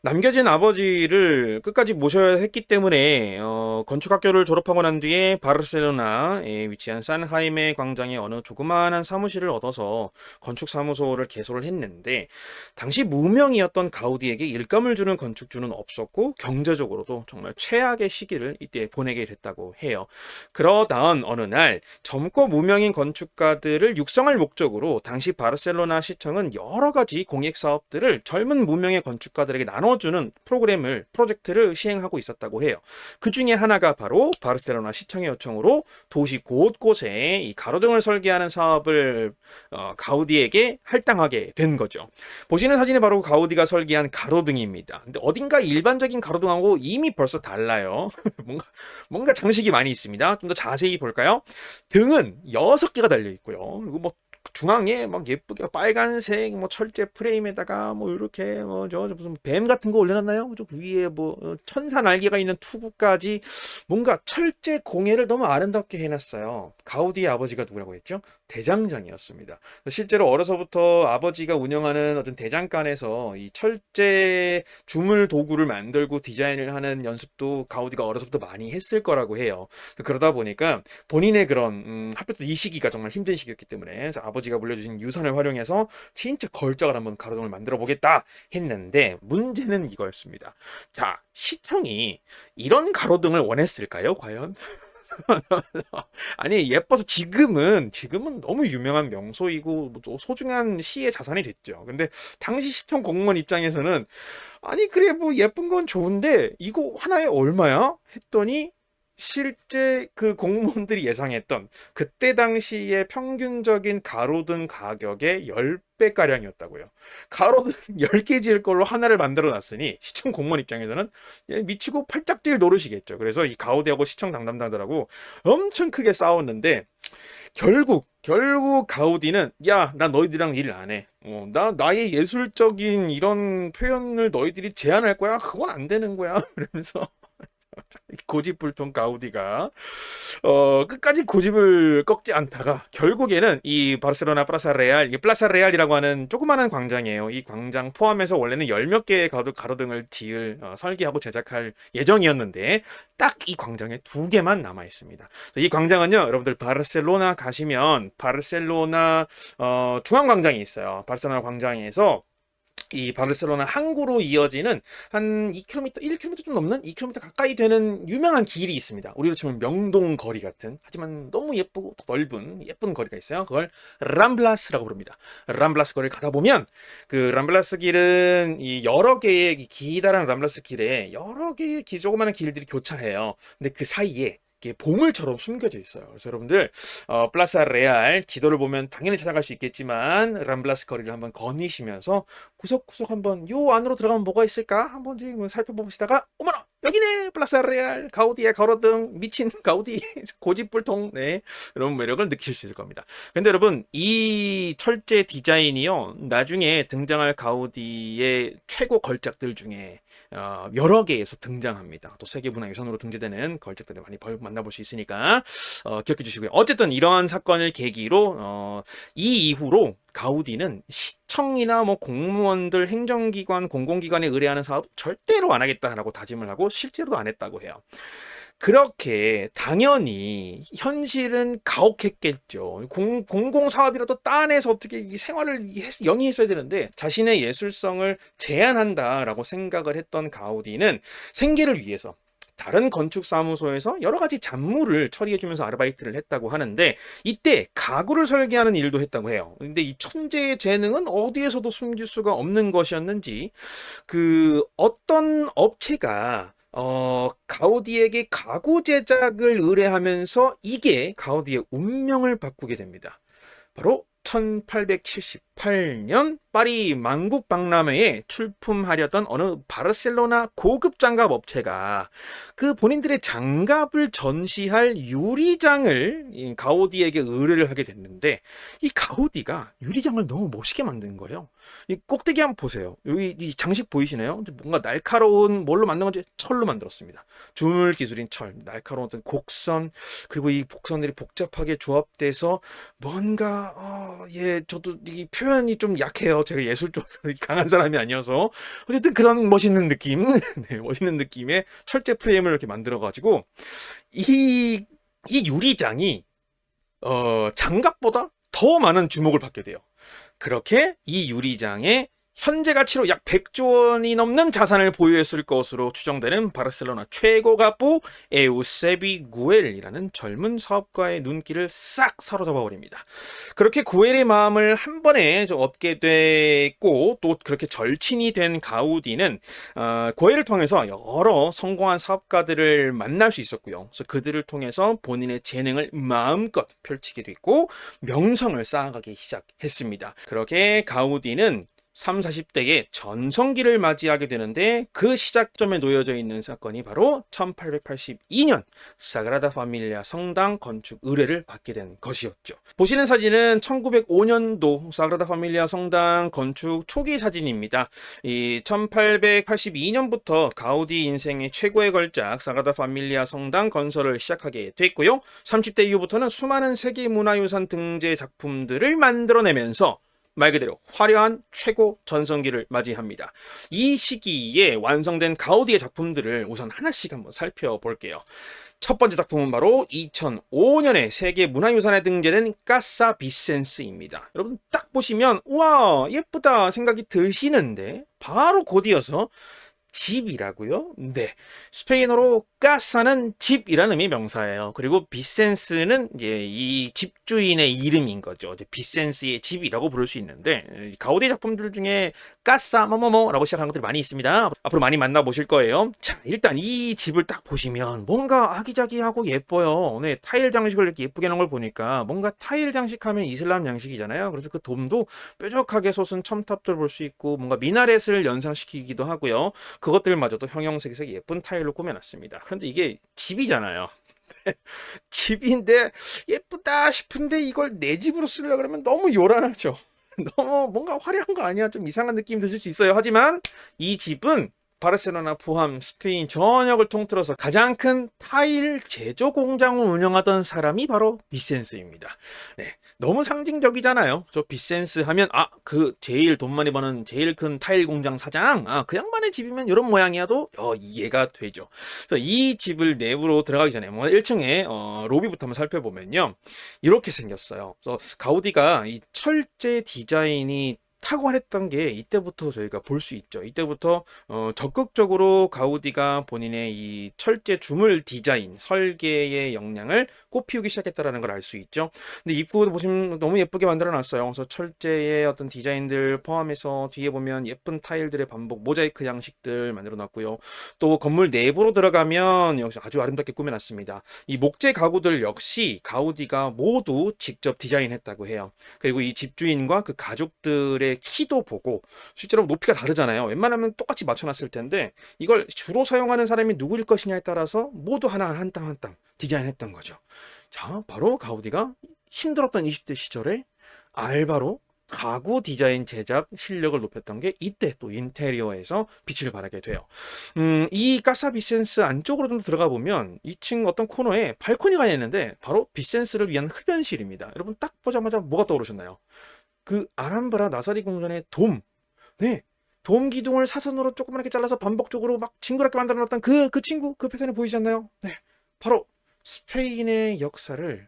남겨진 아버지를 끝까지 모셔야 했기 때문에 건축학교를 졸업하고 난 뒤에 바르셀로나에 위치한 산하임의 광장에 어느 조그마한 사무실을 얻어서 건축사무소를 개소를 했는데 당시 무명이었던 가우디에게 일감을 주는 건축주는 없었고 경제적으로도 정말 최악의 시기를 이때 보내게 됐다고 해요. 그러던 어느 날 젊고 무명인 건축가들을 육성할 목적으로 당시 바르셀로나 시청은 여러 가지 공익 사업들을 젊은 무명의 건축가들에게 나눠주는 프로젝트를 시행하고 있었다고 해요. 그 중에 하나가 바로 바르셀로나 시청의 요청으로 도시 곳곳에 이 가로등을 설계하는 사업을 가우디에게 할당하게 된 거죠. 보시는 사진이 바로 가우디가 설계한 가로등입니다. 근데 어딘가 일반적인 가로등하고 이미 벌써 달라요. 뭔가 장식이 많이 있습니다. 좀 더 자세히 볼까요? 등은 6개가 달려 있고요. 그리고 뭐 중앙에 막 예쁘게 빨간색 뭐 철제 프레임에다가 뭐 이렇게 저 무슨 뱀 같은 거 올려놨나요? 저 위에 뭐 천사 날개가 있는 투구까지 뭔가 철제 공예를 너무 아름답게 해놨어요. 가우디의 아버지가 누구라고 했죠? 대장장이었습니다. 실제로 어려서부터 아버지가 운영하는 어떤 대장간에서 이 철제 주물 도구를 만들고 디자인을 하는 연습도 가우디가 어려서부터 많이 했을 거라고 해요. 그러다 보니까 본인의 그런 하필 또 이 시기가 정말 힘든 시기였기 때문에 아버지가 물려주신 유산을 활용해서 진짜 걸작을 한번 가로등을 만들어 보겠다 했는데 문제는 이거였습니다. 자, 시청이 이런 가로등을 원했을까요? 과연? 아니 예뻐서 지금은 너무 유명한 명소이고 또 소중한 시의 자산이 됐죠. 근데 당시 시청 공무원 입장에서는 아니 그래 뭐 예쁜 건 좋은데 이거 하나에 얼마야? 했더니 실제 그 공무원들이 예상했던 그때 당시의 평균적인 가로등 가격의 10배가량이었다고요. 가로등 10개 지을 걸로 하나를 만들어 놨으니 시청 공무원 입장에서는 미치고 팔짝 뛸 노릇이겠죠. 그래서 이 가우디하고 시청 담당자들하고 엄청 크게 싸웠는데 결국 가우디는 야, 나 너희들이랑 일 안 해. 나의 예술적인 이런 표현을 너희들이 제한할 거야? 그건 안 되는 거야. 그러면서 고집불통 가우디가 끝까지 고집을 꺾지 않다가 결국에는 이 바르셀로나 플라사 레알, 이 플라사 레알이라고 하는 조그마한 광장이에요. 이 광장 포함해서 원래는 열 몇 개의 가로등을 설계하고 제작할 예정이었는데 딱 이 광장에 2개만 남아 있습니다. 이 광장은요, 여러분들 바르셀로나 가시면 바르셀로나 중앙광장이 있어요. 바르셀로나 광장에서 이 바르셀로나 항구로 이어지는 한 2km, 1km 좀 넘는 2km 가까이 되는 유명한 길이 있습니다. 우리로 치면 명동 거리 같은, 하지만 너무 예쁘고 넓은 예쁜 거리가 있어요. 그걸 람블라스라고 부릅니다. 람블라스 거리를 가다 보면 그 람블라스 길은 이 여러 개의 기다란 람블라스 길에 여러 개의 조그마한 길들이 교차해요. 근데 그 사이에 이게 보물처럼 숨겨져 있어요. 그래서 여러분들 플라사 레알 지도를 보면 당연히 찾아갈 수 있겠지만 람블라스 거리를 한번 거니시면서 구석구석 한번 요 안으로 들어가면 뭐가 있을까 한번 지금 살펴보시다가 어머나 여기네 플라사 레알 가우디의 가로등 미친 가우디 고집불통 네 이런 매력을 느끼실 수 있을 겁니다. 근데 여러분 이 철제 디자인이요 나중에 등장할 가우디의 최고 걸작들 중에 여러 개에서 등장합니다. 또 세계문화유산으로 등재되는 걸작들을 많이 만나볼 수 있으니까 기억해 주시고요. 어쨌든 이러한 사건을 계기로 이 이후로 가우디는 시청이나 뭐 공무원들, 행정기관, 공공기관에 의뢰하는 사업 절대로 안 하겠다라고 다짐을 하고 실제로도 안 했다고 해요. 그렇게 당연히 현실은 가혹했겠죠. 공공사업이라도 딴에서 어떻게 이 생활을 영위했어야 되는데 자신의 예술성을 제한한다라고 생각을 했던 가우디는 생계를 위해서 다른 건축사무소에서 여러 가지 잡무를 처리해주면서 아르바이트를 했다고 하는데 이때 가구를 설계하는 일도 했다고 해요. 근데 이 천재의 재능은 어디에서도 숨길 수가 없는 것이었는지 그 어떤 업체가 가우디에게 가구 제작을 의뢰하면서 이게 가우디의 운명을 바꾸게 됩니다. 바로 1878년 파리 만국 박람회에 출품하려던 어느 바르셀로나 고급 장갑 업체가 그 본인들의 장갑을 전시할 유리장을 가우디에게 의뢰를 하게 됐는데 이 가우디가 유리장을 너무 멋있게 만든 거예요. 이 꼭대기 한번 보세요. 여기 이 장식 보이시나요? 뭔가 날카로운 뭘로 만든 건지 철로 만들었습니다. 주물 기술인 철, 날카로운 어떤 곡선 그리고 이 곡선들이 복잡하게 조합돼서 뭔가 저도 이 표현이 좀 약해요. 제가 예술 쪽으로 강한 사람이 아니어서 어쨌든 그런 멋있는 느낌, 네, 멋있는 느낌의 철제 프레임을 이렇게 만들어가지고 이 유리장이 장갑보다 더 많은 주목을 받게 돼요. 그렇게 이 유리장에 현재 가치로 약 100조 원이 넘는 자산을 보유했을 것으로 추정되는 바르셀로나 최고 가부 에우세비 구엘이라는 젊은 사업가의 눈길을 싹 사로잡아 버립니다. 그렇게 구엘의 마음을 한 번에 얻게 됐고 또 그렇게 절친이 된 가우디는 구엘을 통해서 여러 성공한 사업가들을 만날 수 있었고요. 그래서 그들을 통해서 본인의 재능을 마음껏 펼치게 됐고 명성을 쌓아가기 시작했습니다. 그렇게 가우디는 30, 40대의 전성기를 맞이하게 되는데 그 시작점에 놓여져 있는 사건이 바로 1882년 사그라다 파밀리아 성당 건축 의뢰를 받게 된 것이었죠. 보시는 사진은 1905년도 사그라다 파밀리아 성당 건축 초기 사진입니다. 이 1882년부터 가우디 인생의 최고의 걸작 사그라다 파밀리아 성당 건설을 시작하게 됐고요. 30대 이후부터는 수많은 세계문화유산 등재 작품들을 만들어내면서 말 그대로 화려한 최고 전성기를 맞이합니다. 이 시기에 완성된 가우디의 작품들을 우선 하나씩 한번 살펴볼게요. 첫 번째 작품은 바로 2005년에 세계문화유산에 등재된 까사 비센스입니다. 여러분 딱 보시면 우와 예쁘다 생각이 드시는데 바로 곧이어서 집이라고요? 네. 스페인어로 까사는 집이라는 의미의 명사예요. 그리고 비센스는 이 집주인의 이름인 거죠. 비센스의 집이라고 부를 수 있는데 가우디 작품들 중에 까사 뭐뭐뭐라고 시작하는 것들이 많이 있습니다. 앞으로 많이 만나보실 거예요. 자, 일단 이 집을 딱 보시면 뭔가 아기자기하고 예뻐요. 네, 타일 장식을 이렇게 예쁘게 해놓은 걸 보니까 뭔가 타일 장식하면 이슬람 양식이잖아요. 그래서 그 돔도 뾰족하게 솟은 첨탑들 볼 수 있고 뭔가 미나렛을 연상시키기도 하고요. 그것들마저도 형형색색 예쁜 타일로 꾸며놨습니다. 그런데 이게 집이잖아요. 집인데 예쁘다 싶은데 이걸 내 집으로 쓰려고 그러면 너무 요란하죠. 너무 뭔가 화려한 거 아니야? 좀 이상한 느낌 드실 수 있어요. 하지만 이 집은 바르셀로나 포함 스페인 전역을 통틀어서 가장 큰 타일 제조 공장을 운영하던 사람이 바로 비센스입니다. 네, 너무 상징적이잖아요. 저 비센스 하면 그 제일 돈 많이 버는 제일 큰 타일 공장 사장, 그 양반의 집이면 이런 모양이야도 이해가 되죠. 그래서 이 집을 내부로 들어가기 전에 1층에 로비부터 한번 살펴보면요, 이렇게 생겼어요. 그래서 가우디가 이 철제 디자인이 탁월했던 게 이때부터 저희가 볼 수 있죠. 이때부터 적극적으로 가우디가 본인의 이 철제 주물 디자인, 설계의 역량을 꽃피우기 시작했다라는 걸 알 수 있죠. 근데 입구도 보시면 너무 예쁘게 만들어 놨어요. 그래서 철제의 어떤 디자인들 포함해서 뒤에 보면 예쁜 타일들의 반복, 모자이크 양식들 만들어 놨고요. 또 건물 내부로 들어가면 역시 아주 아름답게 꾸며놨습니다. 이 목재 가구들 역시 가우디가 모두 직접 디자인했다고 해요. 그리고 이 집주인과 그 가족들의 키도 보고, 실제로 높이가 다르잖아요. 웬만하면 똑같이 맞춰놨을 텐데 이걸 주로 사용하는 사람이 누구일 것이냐에 따라서 모두 하나 한 땀 한 땀 디자인했던 거죠. 자, 바로 가우디가 힘들었던 20대 시절에 알바로 가구 디자인 제작 실력을 높였던 게 이때 또 인테리어에서 빛을 발하게 돼요. 이 까사 비센스 안쪽으로 좀 들어가 보면 2층 어떤 코너에 발코니가 있는데 바로 비센스를 위한 흡연실입니다. 여러분 딱 보자마자 뭐가 떠오르셨나요? 그 아람브라 나사리 궁전의 돔. 네. 돔 기둥을 사선으로 조그맣게 잘라서 반복적으로 막 징그럽게 만들어 놨던 그 친구, 그 패턴이 보이셨나요? 네. 바로 스페인의 역사를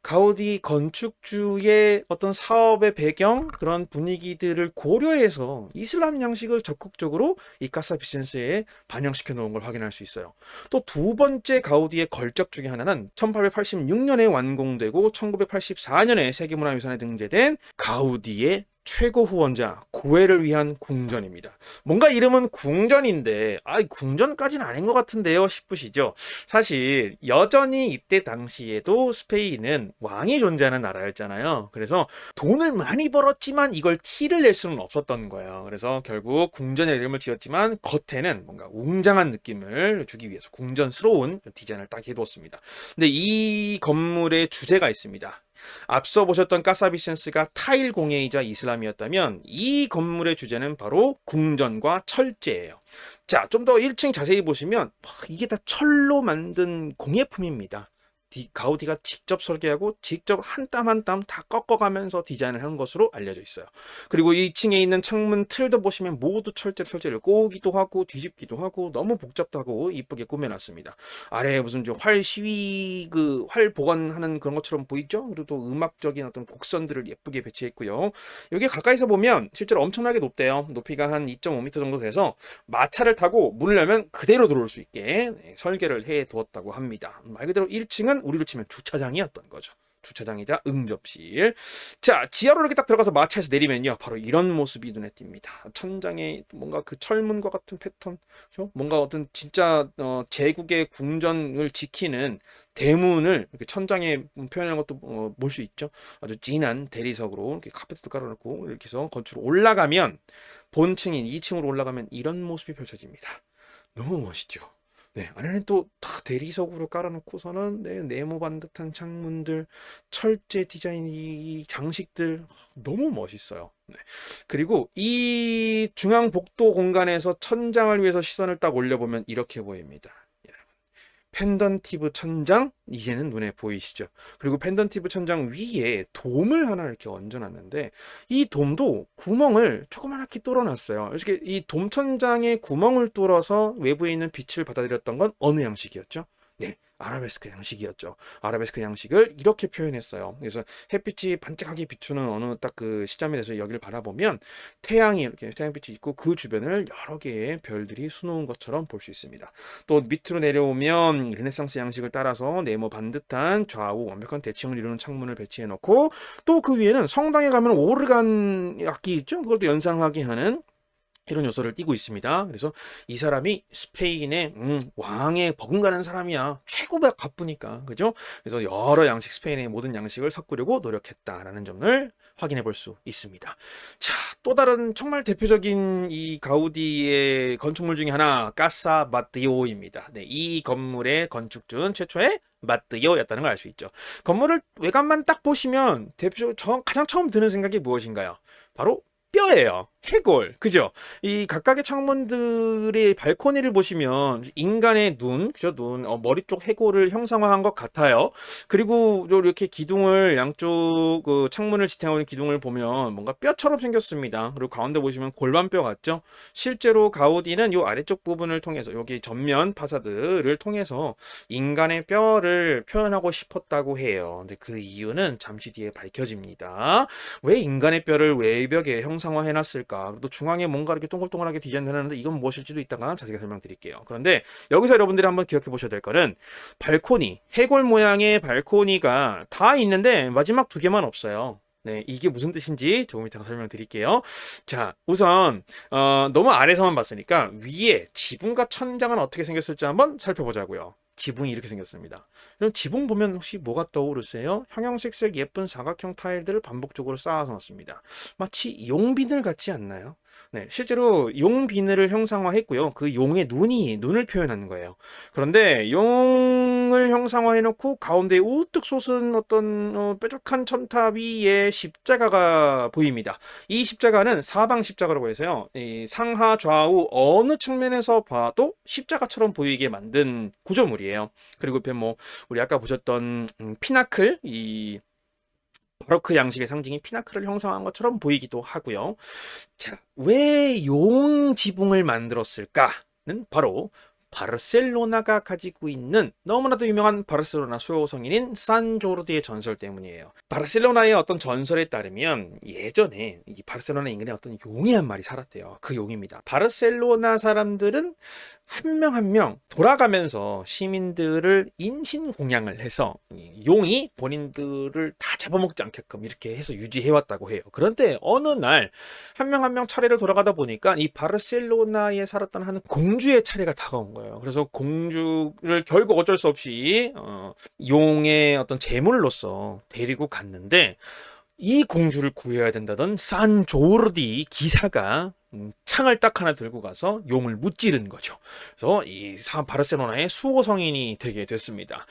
가우디 건축주의 어떤 사업의 배경, 그런 분위기들을 고려해서 이슬람 양식을 적극적으로 이 카사 비센스에 반영시켜 놓은 걸 확인할 수 있어요. 또 두 번째 가우디의 걸작 중에 하나는 1886년에 완공되고 1984년에 세계문화유산에 등재된 가우디의 최고 후원자 구애를 위한 궁전입니다. 뭔가 이름은 궁전인데 궁전까지는 아닌 것 같은데요 싶으시죠? 사실 여전히 이때 당시에도 스페인은 왕이 존재하는 나라였잖아요. 그래서 돈을 많이 벌었지만 이걸 티를 낼 수는 없었던 거예요. 그래서 결국 궁전의 이름을 지었지만 겉에는 뭔가 웅장한 느낌을 주기 위해서 궁전스러운 디자인을 딱 해두었습니다. 근데 이 건물의 주제가 있습니다. 앞서 보셨던 까사비센스가 타일 공예이자 이슬람이었다면 이 건물의 주제는 바로 궁전과 철제예요. 자, 좀 더 1층 자세히 보시면 이게 다 철로 만든 공예품입니다. 가우디가 직접 설계하고 직접 한 땀 한 땀 다 꺾어가면서 디자인을 한 것으로 알려져 있어요. 그리고 2층에 있는 창문 틀도 보시면 모두 철제를 꼬기도 하고 뒤집기도 하고 너무 복잡하고 이쁘게 꾸며놨습니다. 아래에 무슨 활 시위 활 보관하는 그런 것처럼 보이죠? 그리고 또 음악적인 어떤 곡선들을 예쁘게 배치했고요. 여기 가까이서 보면 실제로 엄청나게 높대요. 높이가 한 2.5m 정도 돼서 마차를 타고 문을 열면 그대로 들어올 수 있게 설계를 해 두었다고 합니다. 말 그대로 1층은 우리로 치면 주차장이었던 거죠. 주차장이자 응접실. 자, 지하로 이렇게 딱 들어가서 마차에서 내리면요, 바로 이런 모습이 눈에 띕니다. 천장에 뭔가 그 철문과 같은 패턴, 그렇죠? 뭔가 어떤 진짜 제국의 궁전을 지키는 대문을 이렇게 천장에 표현하는 것도 볼 수 있죠. 아주 진한 대리석으로 이렇게 카펫도 깔아놓고 이렇게 해서 건축으로 올라가면, 본층인 2층으로 올라가면 이런 모습이 펼쳐집니다. 너무 멋있죠. 네, 안에는 또 다 대리석으로 깔아놓고서는 네모 반듯한 창문들, 철제 디자인 이 장식들 너무 멋있어요. 네. 그리고 이 중앙 복도 공간에서 천장을 위해서 시선을 딱 올려보면 이렇게 보입니다. 펜던티브 천장 이제는 눈에 보이시죠? 그리고 펜던티브 천장 위에 돔을 하나 이렇게 얹어놨는데 이 돔도 구멍을 조그맣게 뚫어놨어요. 이렇게 이 돔 천장에 구멍을 뚫어서 외부에 있는 빛을 받아들였던 건 어느 양식이었죠? 네, 아라베스크 양식이었죠. 아라베스크 양식을 이렇게 표현했어요. 그래서 햇빛이 반짝하게 비추는 어느 딱 그 시점에 대해서 여기를 바라보면 태양이 이렇게 태양빛이 있고 그 주변을 여러 개의 별들이 수놓은 것처럼 볼 수 있습니다. 또 밑으로 내려오면 르네상스 양식을 따라서 네모 반듯한 좌우 완벽한 대칭을 이루는 창문을 배치해 놓고, 또 그 위에는 성당에 가면 오르간 악기 있죠? 그걸 또 연상하게 하는 이런 요소를 띠고 있습니다. 그래서 이 사람이 스페인의 왕에 버금가는 사람이야. 최고가 바쁘니까, 그죠? 그래서 여러 양식, 스페인의 모든 양식을 섞으려고 노력했다라는 점을 확인해 볼 수 있습니다. 자, 또 다른 정말 대표적인 이 가우디의 건축물 중에 하나, 까사 바띠오입니다. 네, 이 건물의 건축주는 최초의 마띠오였다는 걸 알 수 있죠. 건물을 외관만 딱 보시면 가장 처음 드는 생각이 무엇인가요? 바로 뼈예요. 해골, 그죠? 이 각각의 창문들의 발코니를 보시면 인간의 눈, 그죠? 머리 쪽 해골을 형상화한 것 같아요. 그리고 이렇게 기둥을 양쪽 그 창문을 지탱하는 기둥을 보면 뭔가 뼈처럼 생겼습니다. 그리고 가운데 보시면 골반뼈 같죠? 실제로 가우디는 이 아래쪽 부분을 통해서 여기 전면 파사드를 통해서 인간의 뼈를 표현하고 싶었다고 해요. 근데 그 이유는 잠시 뒤에 밝혀집니다. 왜 인간의 뼈를 외벽에 형상화해 놨을까? 또 중앙에 뭔가 이렇게 동글동글하게 디자인을 해놨는데 이건 무엇일지도 이따가 자세히 설명드릴게요. 그런데 여기서 여러분들이 한번 기억해 보셔야 될 거는 발코니, 해골 모양의 발코니가 다 있는데 마지막 두 개만 없어요. 네, 이게 무슨 뜻인지 조금 이따가 설명드릴게요. 자, 우선 너무 아래서만 봤으니까 위에 지붕과 천장은 어떻게 생겼을지 한번 살펴보자고요. 지붕이 이렇게 생겼습니다. 그럼 지붕 보면 혹시 뭐가 떠오르세요? 형형색색 예쁜 사각형 타일들을 반복적으로 쌓아서 놨습니다. 마치 용 비늘 같지 않나요? 네, 실제로 용 비늘을 형상화했고요. 그 용의 눈을 표현하는 거예요. 그런데 용을 형상화해놓고 가운데 우뚝 솟은 어떤 뾰족한 첨탑 위에 십자가가 보입니다. 이 십자가는 사방 십자가라고 해서요. 이 상하 좌우 어느 측면에서 봐도 십자가처럼 보이게 만든 구조물이에요. 그리고 옆에 우리 아까 보셨던 피나클, 이 바로크 양식의 상징인 피나클을 형성한 것처럼 보이기도 하고요. 자, 왜 용 지붕을 만들었을까는 바로 바르셀로나가 가지고 있는 너무나도 유명한 바르셀로나 수호성인인 산조르디의 전설 때문이에요. 바르셀로나의 어떤 전설에 따르면 예전에 이 바르셀로나 인근에 어떤 용이 한 마리 살았대요. 그 용입니다. 바르셀로나 사람들은 한 명 한 명 돌아가면서 시민들을 인신공양을 해서 용이 본인들을 다 잡아먹지 않게끔 이렇게 해서 유지해왔다고 해요. 그런데 어느 날 한 명 한 명 차례를 돌아가다 보니까 이 바르셀로나에 살았던 한 공주의 차례가 다가온 거예요. 그래서 공주를 결국 어쩔 수 없이 용의 어떤 제물로서 데리고 갔는데 이 공주를 구해야 된다던 산조르디 기사가 창을 딱 하나 들고 가서 용을 무찌른 거죠. 그래서 이 바르셀로나의 수호 성인이 되게 됐습니다.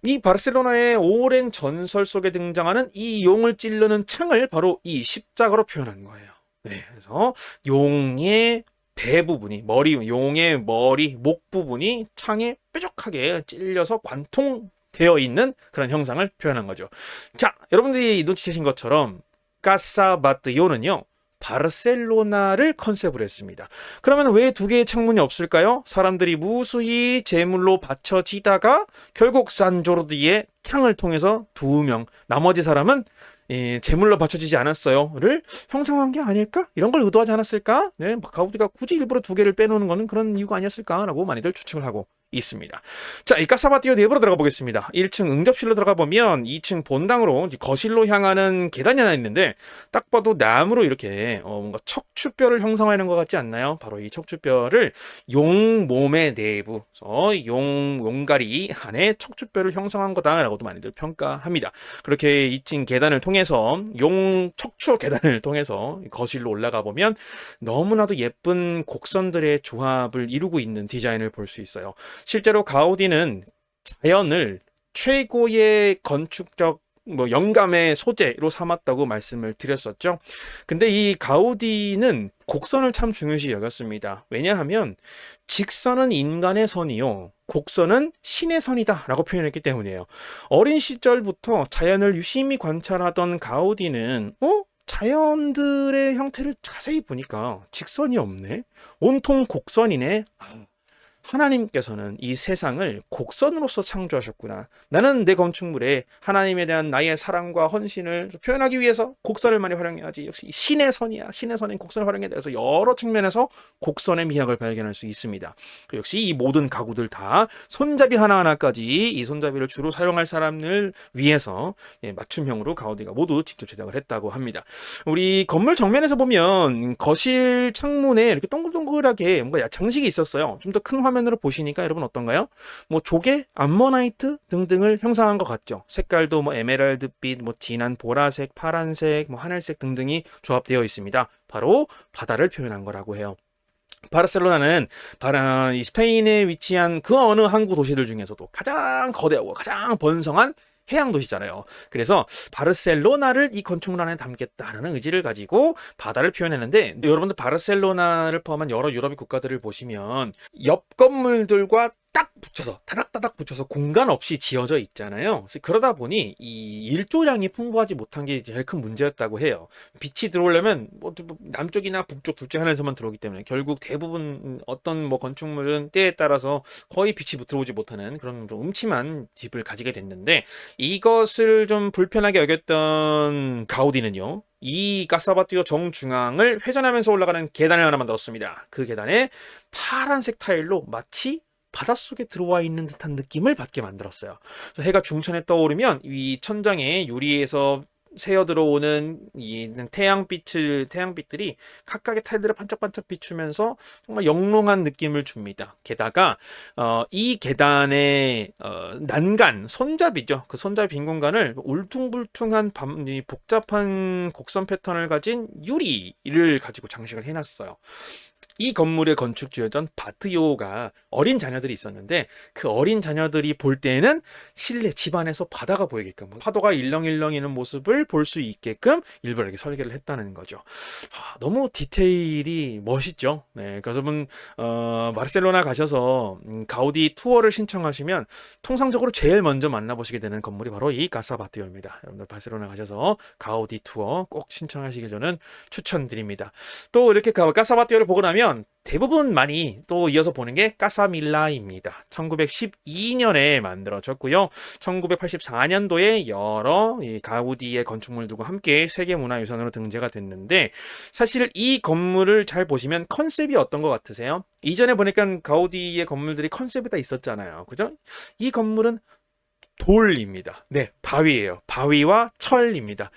이 바르셀로나의 오랜 전설 속에 등장하는 이 용을 찌르는 창을 바로 이 십자가로 표현한 거예요. 네, 그래서 용의 배 부분이 용의 머리, 목 부분이 창에 뾰족하게 찔려서 관통되어 있는 그런 형상을 표현한 거죠. 자, 여러분들이 눈치채신 것처럼 까사바띠오는요 바르셀로나를 컨셉으로 했습니다. 그러면 왜 두 개의 창문이 없을까요? 사람들이 무수히 제물로 바쳐지다가 결국 산조르디의 창을 통해서 나머지 사람은 제물로 바쳐지지 않았어요를 형성한 게 아닐까? 이런 걸 의도하지 않았을까? 네, 가우디가 굳이 일부러 두 개를 빼놓는 거는 그런 이유가 아니었을까라고 많이들 추측을 하고 있습니다. 자, 이 까사바띠오 내부로 들어가 보겠습니다. 1층 응접실로 들어가 보면 2층 본당으로 거실로 향하는 계단이 하나 있는데 딱 봐도 나무로 이렇게 뭔가 척추뼈를 형성하는 것 같지 않나요? 바로 이 척추뼈를 용 몸의 내부, 용가리 안에 척추뼈를 형성한 거다라고도 많이들 평가합니다. 그렇게 2층 계단을 통해서 척추 계단을 통해서 거실로 올라가 보면 너무나도 예쁜 곡선들의 조합을 이루고 있는 디자인을 볼 수 있어요. 실제로 가우디는 자연을 최고의 건축적 영감의 소재로 삼았다고 말씀을 드렸었죠. 근데 이 가우디는 곡선을 참 중요시 여겼습니다. 왜냐하면 직선은 인간의 선이요, 곡선은 신의 선이다 라고 표현했기 때문이에요. 어린 시절부터 자연을 유심히 관찰하던 가우디는 자연들의 형태를 자세히 보니까 직선이 없네, 온통 곡선이네, 하나님께서는 이 세상을 곡선으로서 창조하셨구나. 나는 내 건축물에 하나님에 대한 나의 사랑과 헌신을 표현하기 위해서 곡선을 많이 활용해야지. 역시 신의 선이야. 신의 선인 곡선을 활용해야 돼서 여러 측면에서 곡선의 미학을 발견할 수 있습니다. 역시 이 모든 가구들 다 손잡이 하나하나까지 이 손잡이를 주로 사용할 사람을 위해서 맞춤형으로 가우디가 모두 직접 제작을 했다고 합니다. 우리 건물 정면에서 보면 거실 창문에 이렇게 동글동글하게 뭔가 장식이 있었어요. 좀 더 큰 화면으로 보시니까 여러분 어떤가요? 조개, 암모나이트 등등을 형상한 것 같죠. 색깔도 에메랄드빛, 진한 보라색, 파란색, 하늘색 등등이 조합되어 있습니다. 바로 바다를 표현한 거라고 해요. 바르셀로나는 이 스페인에 위치한 그 어느 항구 도시들 중에서도 가장 거대하고 가장 번성한 해양 도시잖아요. 그래서 바르셀로나를 이 건축물 안에 담겠다라는 의지를 가지고 바다를 표현했는데, 여러분들 바르셀로나를 포함한 여러 유럽의 국가들을 보시면 옆 건물들과 딱 붙여서 타닥타닥 붙여서 공간 없이 지어져 있잖아요. 그러다 보니 이 일조량이 풍부하지 못한 게 제일 큰 문제였다고 해요. 빛이 들어오려면 뭐 남쪽이나 북쪽 둘 중 하나에서만 들어오기 때문에 결국 대부분 어떤 뭐 건축물은 때에 따라서 거의 빛이 들어오지 못하는 그런 좀 음침한 집을 가지게 됐는데, 이것을 좀 불편하게 여겼던 가우디는요, 이 까사바띠오 정중앙을 회전하면서 올라가는 계단을 하나 만들었습니다. 그 계단에 파란색 타일로 마치 바닷속에 들어와 있는 듯한 느낌을 받게 만들었어요. 그래서 해가 중천에 떠오르면 이 천장에 유리에서 새어 들어오는 이 태양빛들이 각각의 타일들을 반짝반짝 비추면서 정말 영롱한 느낌을 줍니다. 게다가 이 계단의 난간, 손잡이죠. 그 손잡이 빈 공간을 울퉁불퉁한 복잡한 곡선 패턴을 가진 유리를 가지고 장식을 해놨어요. 이 건물의 건축주였던 바트요가 어린 자녀들이 있었는데, 그 어린 자녀들이 볼 때에는 실내 집안에서 바다가 보이게끔, 파도가 일렁일렁이는 모습을 볼 수 있게끔 일부러 이렇게 설계를 했다는 거죠. 너무 디테일이 멋있죠. 네, 그래서 여러분 바르셀로나 가셔서 가우디 투어를 신청하시면 통상적으로 제일 먼저 만나보시게 되는 건물이 바로 이 까사 바티오입니다. 여러분들 바르셀로나 가셔서 가우디 투어 꼭 신청하시길 저는 추천드립니다. 또 이렇게 까사 바티오를 보고 나면 대부분 많이 또 이어서 보는 게 까사밀라입니다. 1912년에 만들어졌고요. 1984년도에 여러 가우디의 건축물들과 함께 세계문화유산으로 등재가 됐는데, 사실 이 건물을 잘 보시면 컨셉이 어떤 것 같으세요? 이전에 보니까 가우디의 건물들이 컨셉이 다 있었잖아요. 그죠? 이 건물은 돌입니다. 네, 바위예요. 바위와 철입니다.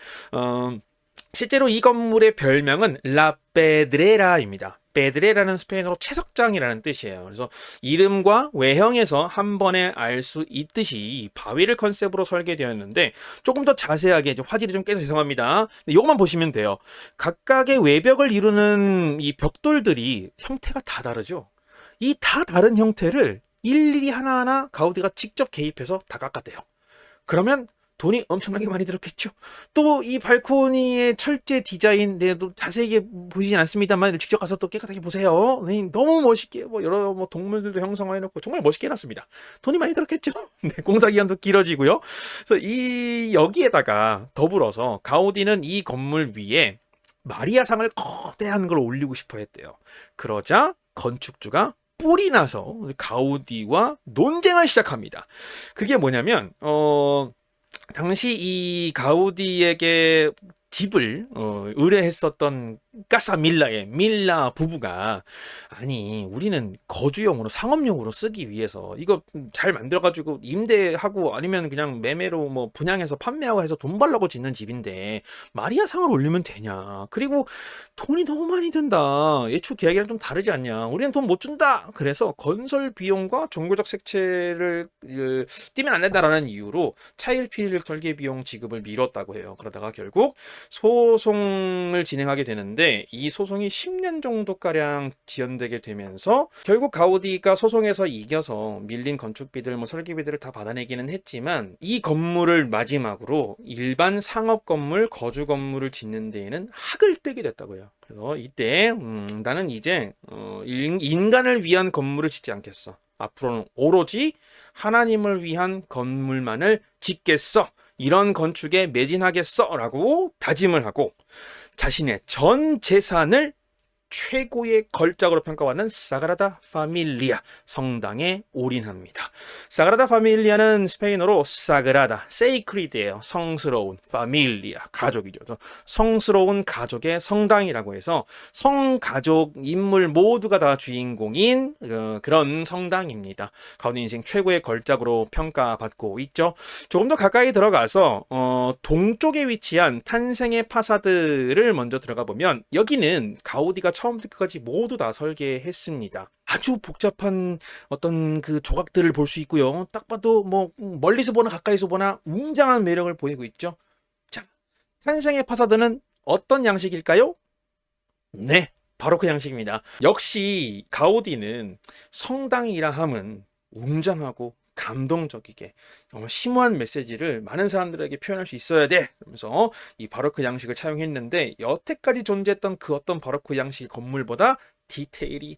실제로 이 건물의 별명은 라페드레라입니다. 페드레라는 스페인어로 채석장이라는 뜻이에요. 그래서 이름과 외형에서 한 번에 알 수 있듯이 바위를 컨셉으로 설계되었는데, 조금 더 자세하게 화질이 좀 깨서 죄송합니다. 이것만 보시면 돼요. 각각의 외벽을 이루는 이 벽돌들이 형태가 다 다르죠. 이 다 다른 형태를 일일이 하나하나 가우디가 직접 개입해서 다 깎았대요. 그러면 돈이 엄청나게 많이 들었겠죠. 또 이 발코니의 철제 디자인, 또 자세하게 보이진 않습니다만 직접 가서 또 깨끗하게 보세요. 네, 너무 멋있게 여러 동물들도 형상화해놓고 정말 멋있게 해놨습니다. 돈이 많이 들었겠죠. 네, 공사 기간도 길어지고요. 그래서 여기에다가 더불어서 가우디는 이 건물 위에 마리아상을 거대한 걸 올리고 싶어 했대요. 그러자 건축주가 뿔이 나서 가우디와 논쟁을 시작합니다. 그게 뭐냐면 당시 이 가우디에게 집을 의뢰했었던 까사밀라의 밀라 부부가, 아니 우리는 거주용으로 상업용으로 쓰기 위해서 이거 잘 만들어가지고 임대하고 아니면 그냥 매매로 뭐 분양해서 판매하고 해서 돈 벌려고 짓는 집인데 마리아상을 올리면 되냐, 그리고 돈이 너무 많이 든다, 예초 계약이랑 좀 다르지 않냐, 우리는 돈 못 준다. 그래서 건설 비용과 종교적 색채를 띄면 안 된다라는 이유로 차일피일 설계 비용 지급을 미뤘다고 해요. 그러다가 결국 소송을 진행하게 되는데, 이 소송이 10년 정도가량 지연되게 되면서 결국 가우디가 소송에서 이겨서 밀린 건축비들, 설계비들을 다 받아내기는 했지만, 이 건물을 마지막으로 일반 상업 건물, 거주 건물을 짓는 데에는 학을 떼게 됐다고 해요. 그래서 이때 나는 이제 인간을 위한 건물을 짓지 않겠어. 앞으로는 오로지 하나님을 위한 건물만을 짓겠어. 이런 건축에 매진하겠어 라고 다짐을 하고, 자신의 전 재산을 최고의 걸작으로 평가받는 사그라다 파밀리아 성당에 올인합니다. 사그라다 파밀리아는 스페인어로 사그라다, 세이크리드예요. 성스러운, 파밀리아, 가족이죠. 성스러운 가족의 성당이라고 해서 성가족 인물 모두가 다 주인공인 그런 성당입니다. 가우디 인생 최고의 걸작으로 평가받고 있죠. 조금 더 가까이 들어가서 동쪽에 위치한 탄생의 파사드를 먼저 들어가 보면, 여기는 가우디가 처음부터 끝까지 모두 다 설계했습니다. 아주 복잡한 어떤 그 조각들을 볼 수 있고요. 딱 봐도 멀리서 보나 가까이서 보나 웅장한 매력을 보이고 있죠. 자, 탄생의 파사드는 어떤 양식일까요? 네, 바로 그 양식입니다. 역시 가우디는 성당이라 함은 웅장하고 감동적이게 정말 심오한 메시지를 많은 사람들에게 표현할 수 있어야 돼. 그러면서 이 바로크 양식을 차용했는데 여태까지 존재했던 그 어떤 바로크 양식 건물보다 디테일이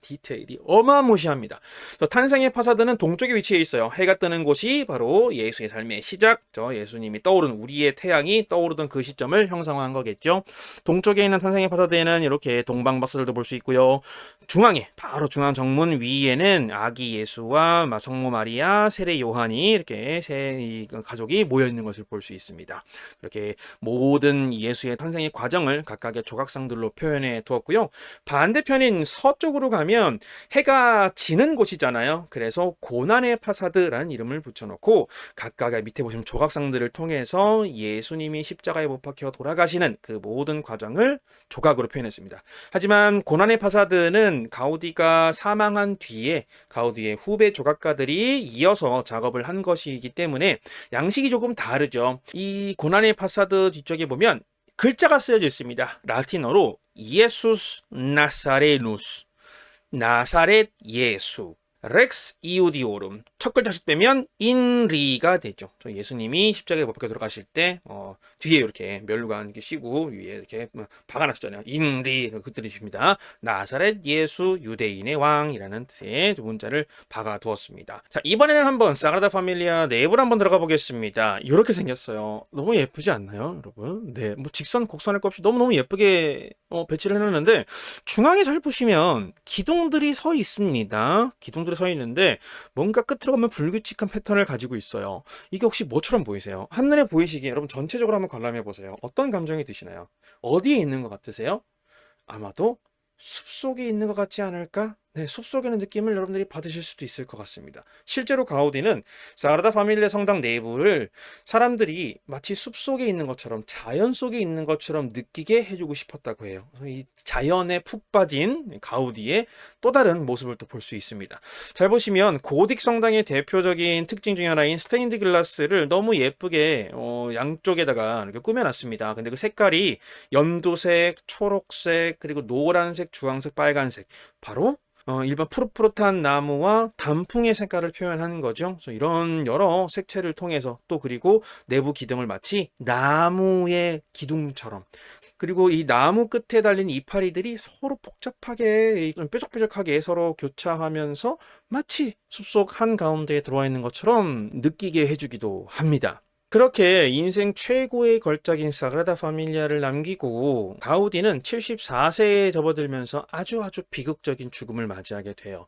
어마무시합니다. 탄생의 파사드는 동쪽에 위치해 있어요. 해가 뜨는 곳이 바로 예수의 삶의 시작, 예수님이 떠오른 우리의 태양이 떠오르던 그 시점을 형상화한 거겠죠. 동쪽에 있는 탄생의 파사드에는 이렇게 동방박사들도 볼 수 있고요. 중앙에 바로 중앙 정문 위에는 아기 예수와 성모 마리아, 세례 요한이 이렇게 세 가족이 모여 있는 것을 볼 수 있습니다. 이렇게 모든 예수의 탄생의 과정을 각각의 조각상들로 표현해 두었고요. 반대편인 서쪽으로 가면 해가 지는 곳이잖아요. 그래서 고난의 파사드라는 이름을 붙여놓고 각각의 밑에 보시면 조각상들을 통해서 예수님이 십자가에 못 박혀 돌아가시는 그 모든 과정을 조각으로 표현했습니다. 하지만 고난의 파사드는 가우디가 사망한 뒤에 가우디의 후배 조각가들이 이어서 작업을 한 것이기 때문에 양식이 조금 다르죠. 이 고난의 파사드 뒤쪽에 보면 글자가 쓰여져 있습니다. 라틴어로 예수스 나사레누스, 나사렛 예수, 렉스 이우디오름. 첫 글자씩 빼면 인리가 되죠. 예수님이 십자가에 못 박혀 들어가실 때 뒤에 이렇게 멸류관 이렇게 씌고 위에 이렇게 박아놨잖아요. 인리 그 뜻입니다. 나사렛 예수 유대인의 왕이라는 뜻의 두 문자를 박아두었습니다. 자, 이번에는 한번 사그라다 파밀리아 내부를 한번 들어가 보겠습니다. 이렇게 생겼어요. 너무 예쁘지 않나요, 여러분? 네, 뭐 직선 곡선할 것 없이 너무너무 예쁘게 배치를 해놨는데 중앙에 잘 보시면 기둥들이 서 있습니다. 기둥들이 서 있는데 뭔가 끝으로 가면 불규칙한 패턴을 가지고 있어요. 이게 혹시 뭐처럼 보이세요? 한눈에 보이시기에 여러분 전체적으로 한번 관람해 보세요. 어떤 감정이 드시나요? 어디에 있는 것 같으세요? 아마도 숲속에 있는 것 같지 않을까? 네, 숲속에 있는 느낌을 여러분들이 받으실 수도 있을 것 같습니다. 실제로 가우디는 사그라다 파밀리아 성당 내부를 사람들이 마치 숲속에 있는 것처럼 자연 속에 있는 것처럼 느끼게 해주고 싶었다고 해요. 이 자연에 푹 빠진 가우디의 또 다른 모습을 또 볼 수 있습니다. 잘 보시면 고딕 성당의 대표적인 특징 중에 하나인 스테인드 글라스를 너무 예쁘게 양쪽에다가 이렇게 꾸며놨습니다. 근데 그 색깔이 연두색, 초록색, 그리고 노란색, 주황색, 빨간색, 바로 일반 푸릇푸릇한 나무와 단풍의 색깔을 표현하는 거죠. 그래서 이런 여러 색채를 통해서 또 그리고 내부 기둥을 마치 나무의 기둥처럼, 그리고 이 나무 끝에 달린 이파리들이 서로 복잡하게 뾰족뾰족하게 서로 교차하면서 마치 숲속 한가운데에 들어와 있는 것처럼 느끼게 해주기도 합니다. 그렇게 인생 최고의 걸작인 사그라다 파밀리아를 남기고 가우디는 74세에 접어들면서 아주 비극적인 죽음을 맞이하게 돼요.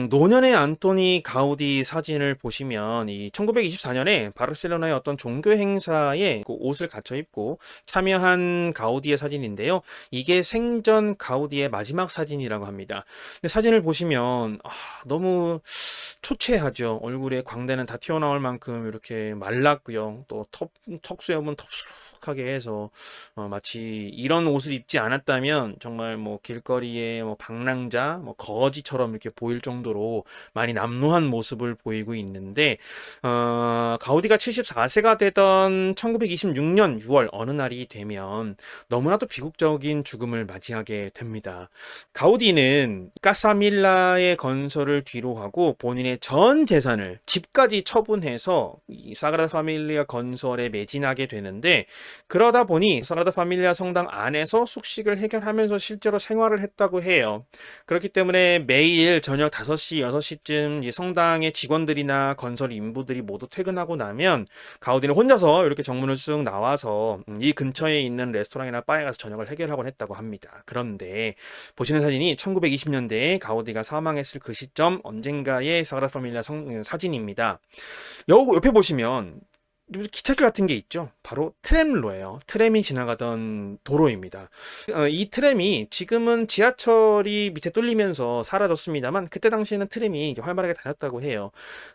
노년의 안토니 가우디 사진을 보시면 이 1924년에 바르셀로나의 어떤 종교 행사에 그 옷을 갖춰 입고 참여한 가우디의 사진인데요. 이게 생전 가우디의 마지막 사진이라고 합니다. 근데 사진을 보시면 너무 초췌하죠. 얼굴에 광대는 다 튀어나올 만큼 이렇게 말랐고요. 또 턱수염은 텁수룩하게 해서 마치 이런 옷을 입지 않았다면 정말 뭐 길거리에 방랑자, 거지처럼 이렇게 보일 정도로 많이 남루한 모습을 보이고 있는데 가우디가 74세가 되던 1926년 6월 어느 날이 되면 너무나도 비극적인 죽음을 맞이하게 됩니다. 가우디는 까사밀라의 건설을 뒤로 하고 본인의 전 재산을, 집까지 처분해서 이 사그라다 파밀리아 건설에 매진하게 되는데, 그러다 보니 사그라다 파밀리아 성당 안에서 숙식을 해결하면서 실제로 생활을 했다고 해요. 그렇기 때문에 매일 저녁 5시, 6시쯤 이 성당의 직원들이나 건설 인부들이 모두 퇴근하고 나면 가우디는 혼자서 이렇게 정문을 쓱 나와서 이 근처에 있는 레스토랑이나 바에 가서 저녁을 해결하곤 했다고 합니다. 그런데 보시는 사진이 1920년대에 가우디가 사망했을 그 시점 언젠가의 사그라다 파밀리아 사진입니다. 옆에 보시면 기찻길 같은 게 있죠. 바로 트램로예요. 트램이 지나가던 도로입니다. 이 트램이 지금은 지하철이 밑에 뚫리면서 사라졌습니다만 그때 당시에는 트램이 활발하게 다녔다고 해요.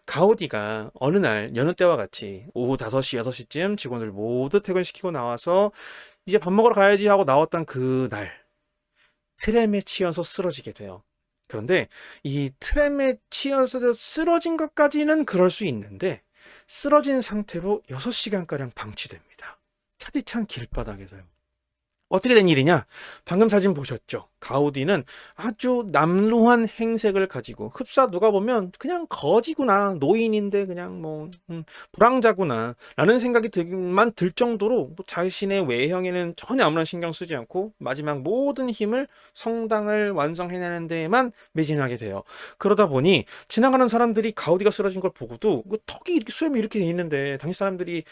가우디가 어느 날 여느 때와 같이 오후 5시, 6시쯤 직원들 모두 퇴근시키고 나와서 이제 밥 먹으러 가야지 하고 나왔던 그날 트램에 치여서 쓰러지게 돼요. 그런데 이 트램에 치여서 쓰러진 것까지는 그럴 수 있는데 쓰러진 상태로 6시간가량 방치됩니다. 차디찬 길바닥에서요. 어떻게 된 일이냐? 방금 사진 보셨죠? 가우디는 아주 남루한 행색을 가지고, 흡사 누가 보면 그냥 거지구나, 노인인데 그냥 뭐 불황자구나 라는 생각이 들만 들 정도로 뭐 자신의 외형에는 전혀 아무런 신경 쓰지 않고 마지막 모든 힘을 성당을 완성해내는 데에만 매진하게 돼요. 그러다 보니 지나가는 사람들이 가우디가 쓰러진 걸 보고도 그 턱이 이렇게 수염이 이렇게 돼 있는데, 당시 사람들이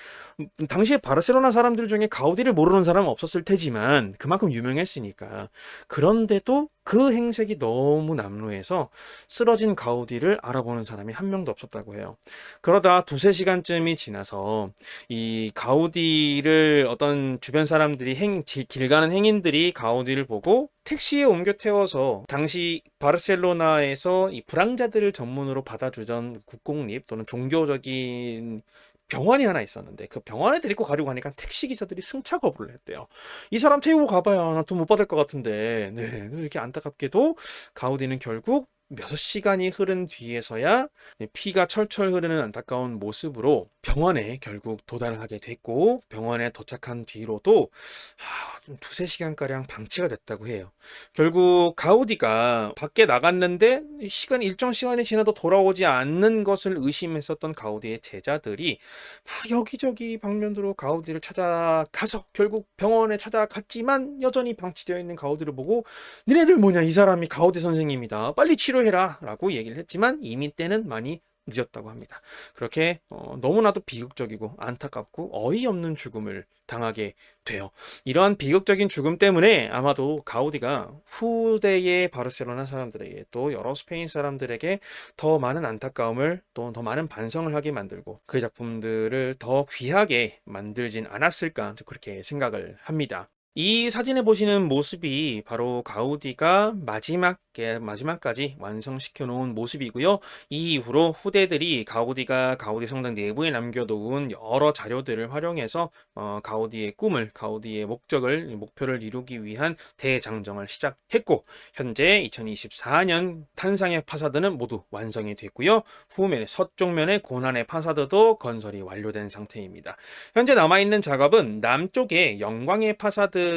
당시에 바르셀로나 사람들 중에 가우디를 모르는 사람은 없었을 테지만 그만큼 유명했으니까. 그런데도 그 행색이 너무 남루해서 쓰러진 가우디를 알아보는 사람이 한 명도 없었다고 해요. 그러다 두세 시간쯤이 지나서 이 가우디를 어떤 주변 사람들이 길 가는 행인들이 가우디를 보고 택시에 옮겨 태워서, 당시 바르셀로나에서 이 불황자들을 전문으로 받아주던 국공립 또는 종교적인 병원이 하나 있었는데, 그 병원에 데리고 가려고 하니까 택시 기사들이 승차 거부를 했대요. 이 사람 태우고 가봐야 나 돈 못 받을 것 같은데. 네, 이렇게 안타깝게도 가우디는 결국 6시간이 흐른 뒤에서야 피가 철철 흐르는 안타까운 모습으로 병원에 결국 도달하게 됐고, 병원에 도착한 뒤로도 두세 시간가량 방치가 됐다고 해요. 결국 가우디가 밖에 나갔는데 일정 시간이 지나도 돌아오지 않는 것을 의심했었던 가우디의 제자들이 막 여기저기 방면으로 가우디를 찾아가서 결국 병원에 찾아갔지만 여전히 방치되어 있는 가우디를 보고, 니네들 뭐냐, 이 사람이 가우디 선생님이다, 빨리 치료해라 라고 얘기를 했지만 이미 때는 많이 늦었다고 합니다. 그렇게 너무나도 비극적이고 안타깝고 어이없는 죽음을 당하게 돼요. 이러한 비극적인 죽음 때문에 아마도 가우디가 후대의 바르셀로나 사람들에게, 또 여러 스페인 사람들에게 더 많은 안타까움을, 또 더 많은 반성을 하게 만들고 그의 작품들을 더 귀하게 만들진 않았을까, 그렇게 생각을 합니다. 이 사진에 보시는 모습이 바로 가우디가 마지막까지 완성시켜 놓은 모습이고요. 이 이후로 후대들이 가우디가 가우디 성당 내부에 남겨놓은 여러 자료들을 활용해서 가우디의 꿈을, 가우디의 목표를 이루기 위한 대장정을 시작했고, 현재 2024년 탄상의 파사드는 모두 완성이 됐고요. 후면의 서쪽면의 고난의 파사드도 건설이 완료된 상태입니다. 현재 남아있는 작업은 남쪽의 영광의 파사드인데요.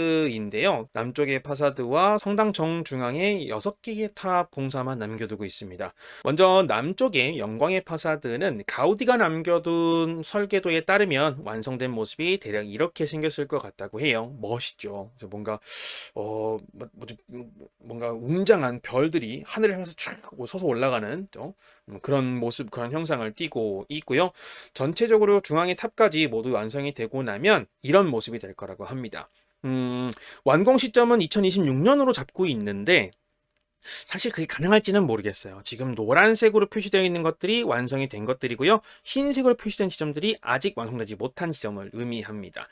남쪽의 파사드와 성당 정중앙에 6개의 탑 공사만 남겨두고 있습니다. 먼저 남쪽의 영광의 파사드는 가우디가 남겨둔 설계도에 따르면 완성된 모습이 대략 이렇게 생겼을 것 같다고 해요. 멋있죠. 뭔가 웅장한 별들이 하늘을 향해서 쭉 서서 올라가는 그런 모습, 그런 형상을 띠고 있고요. 전체적으로 중앙의 탑까지 모두 완성이 되고 나면 이런 모습이 될 거라고 합니다. 완공 시점은 2026년으로 잡고 있는데 사실 그게 가능할지는 모르겠어요. 지금 노란색으로 표시되어 있는 것들이 완성이 된 것들이고요. 흰색으로 표시된 지점들이 아직 완성되지 못한 지점을 의미합니다.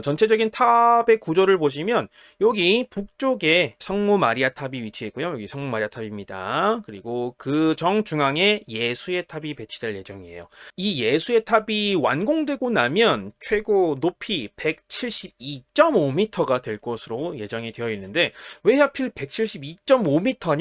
전체적인 탑의 구조를 보시면 여기 북쪽에 성모 마리아 탑이 위치해 있고요. 여기 성모 마리아 탑입니다. 그리고 그 정중앙에 예수의 탑이 배치될 예정이에요. 이 예수의 탑이 완공되고 나면 최고 높이 172.5m가 될 것으로 예정이 되어 있는데, 왜 하필 172.5m냐?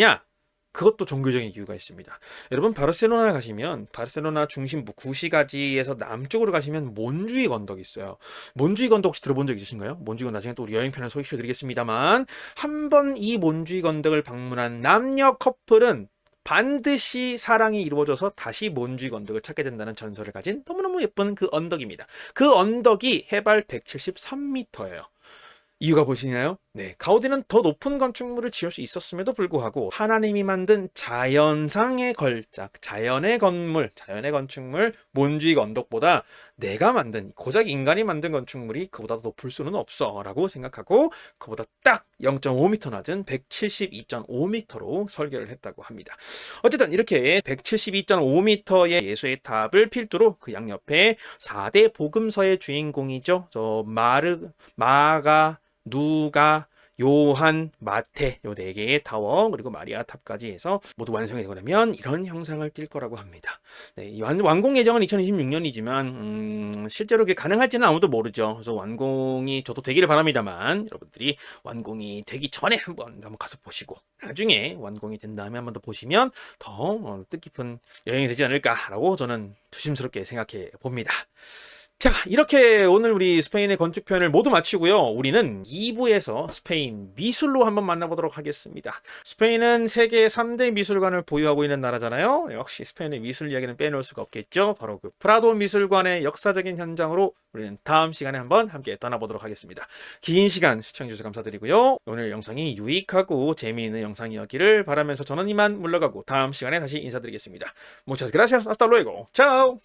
그것도 종교적인 이유가 있습니다. 여러분, 바르셀로나 가시면 바르셀로나 중심부 구시가지에서 남쪽으로 가시면 몬주익 언덕이 있어요. 몬주익 언덕 혹시 들어본 적 있으신가요? 몬주익은 나중에 또 우리 여행편을 소개시켜 드리겠습니다만, 한번 이 몬주익 언덕을 방문한 남녀 커플은 반드시 사랑이 이루어져서 다시 몬주익 언덕을 찾게 된다는 전설을 가진 너무너무 예쁜 그 언덕입니다. 그 언덕이 해발 173m예요. 이유가 보시나요? 네, 가우디는 더 높은 건축물을 지을 수 있었음에도 불구하고 하나님이 만든 자연상의 걸작, 자연의 건축물 몬주익 언덕보다 내가 만든, 고작 인간이 만든 건축물이 그보다 높을 수는 없어 라고 생각하고 그보다 딱 0.5m 낮은 172.5m로 설계를 했다고 합니다. 어쨌든 이렇게 172.5m의 예수의 탑을 필두로 그 양옆에 4대 복음서의 주인공이죠. 마가, 누가, 요한, 마태, 요 4개의 타워, 그리고 마리아 탑까지 해서 모두 완성이 되고 나면 이런 형상을 띌 거라고 합니다. 네, 완공 예정은 2026년이지만 실제로 그게 가능할지는 아무도 모르죠. 그래서 완공이 저도 되기를 바랍니다만, 여러분들이 완공이 되기 전에 한번 가서 보시고 나중에 완공이 된 다음에 한번 더 보시면 더 뜻깊은 여행이 되지 않을까라고 저는 조심스럽게 생각해 봅니다. 자, 이렇게 오늘 우리 스페인의 건축편을 모두 마치고요. 우리는 2부에서 스페인 미술로 한번 만나보도록 하겠습니다. 스페인은 세계 3대 미술관을 보유하고 있는 나라잖아요. 역시 스페인의 미술 이야기는 빼놓을 수가 없겠죠. 바로 그 프라도 미술관의 역사적인 현장으로 우리는 다음 시간에 한번 함께 떠나보도록 하겠습니다. 긴 시간 시청해주셔서 감사드리고요. 오늘 영상이 유익하고 재미있는 영상이었기를 바라면서 저는 이만 물러가고 다음 시간에 다시 인사드리겠습니다. Muchas gracias. Hasta luego. Chao.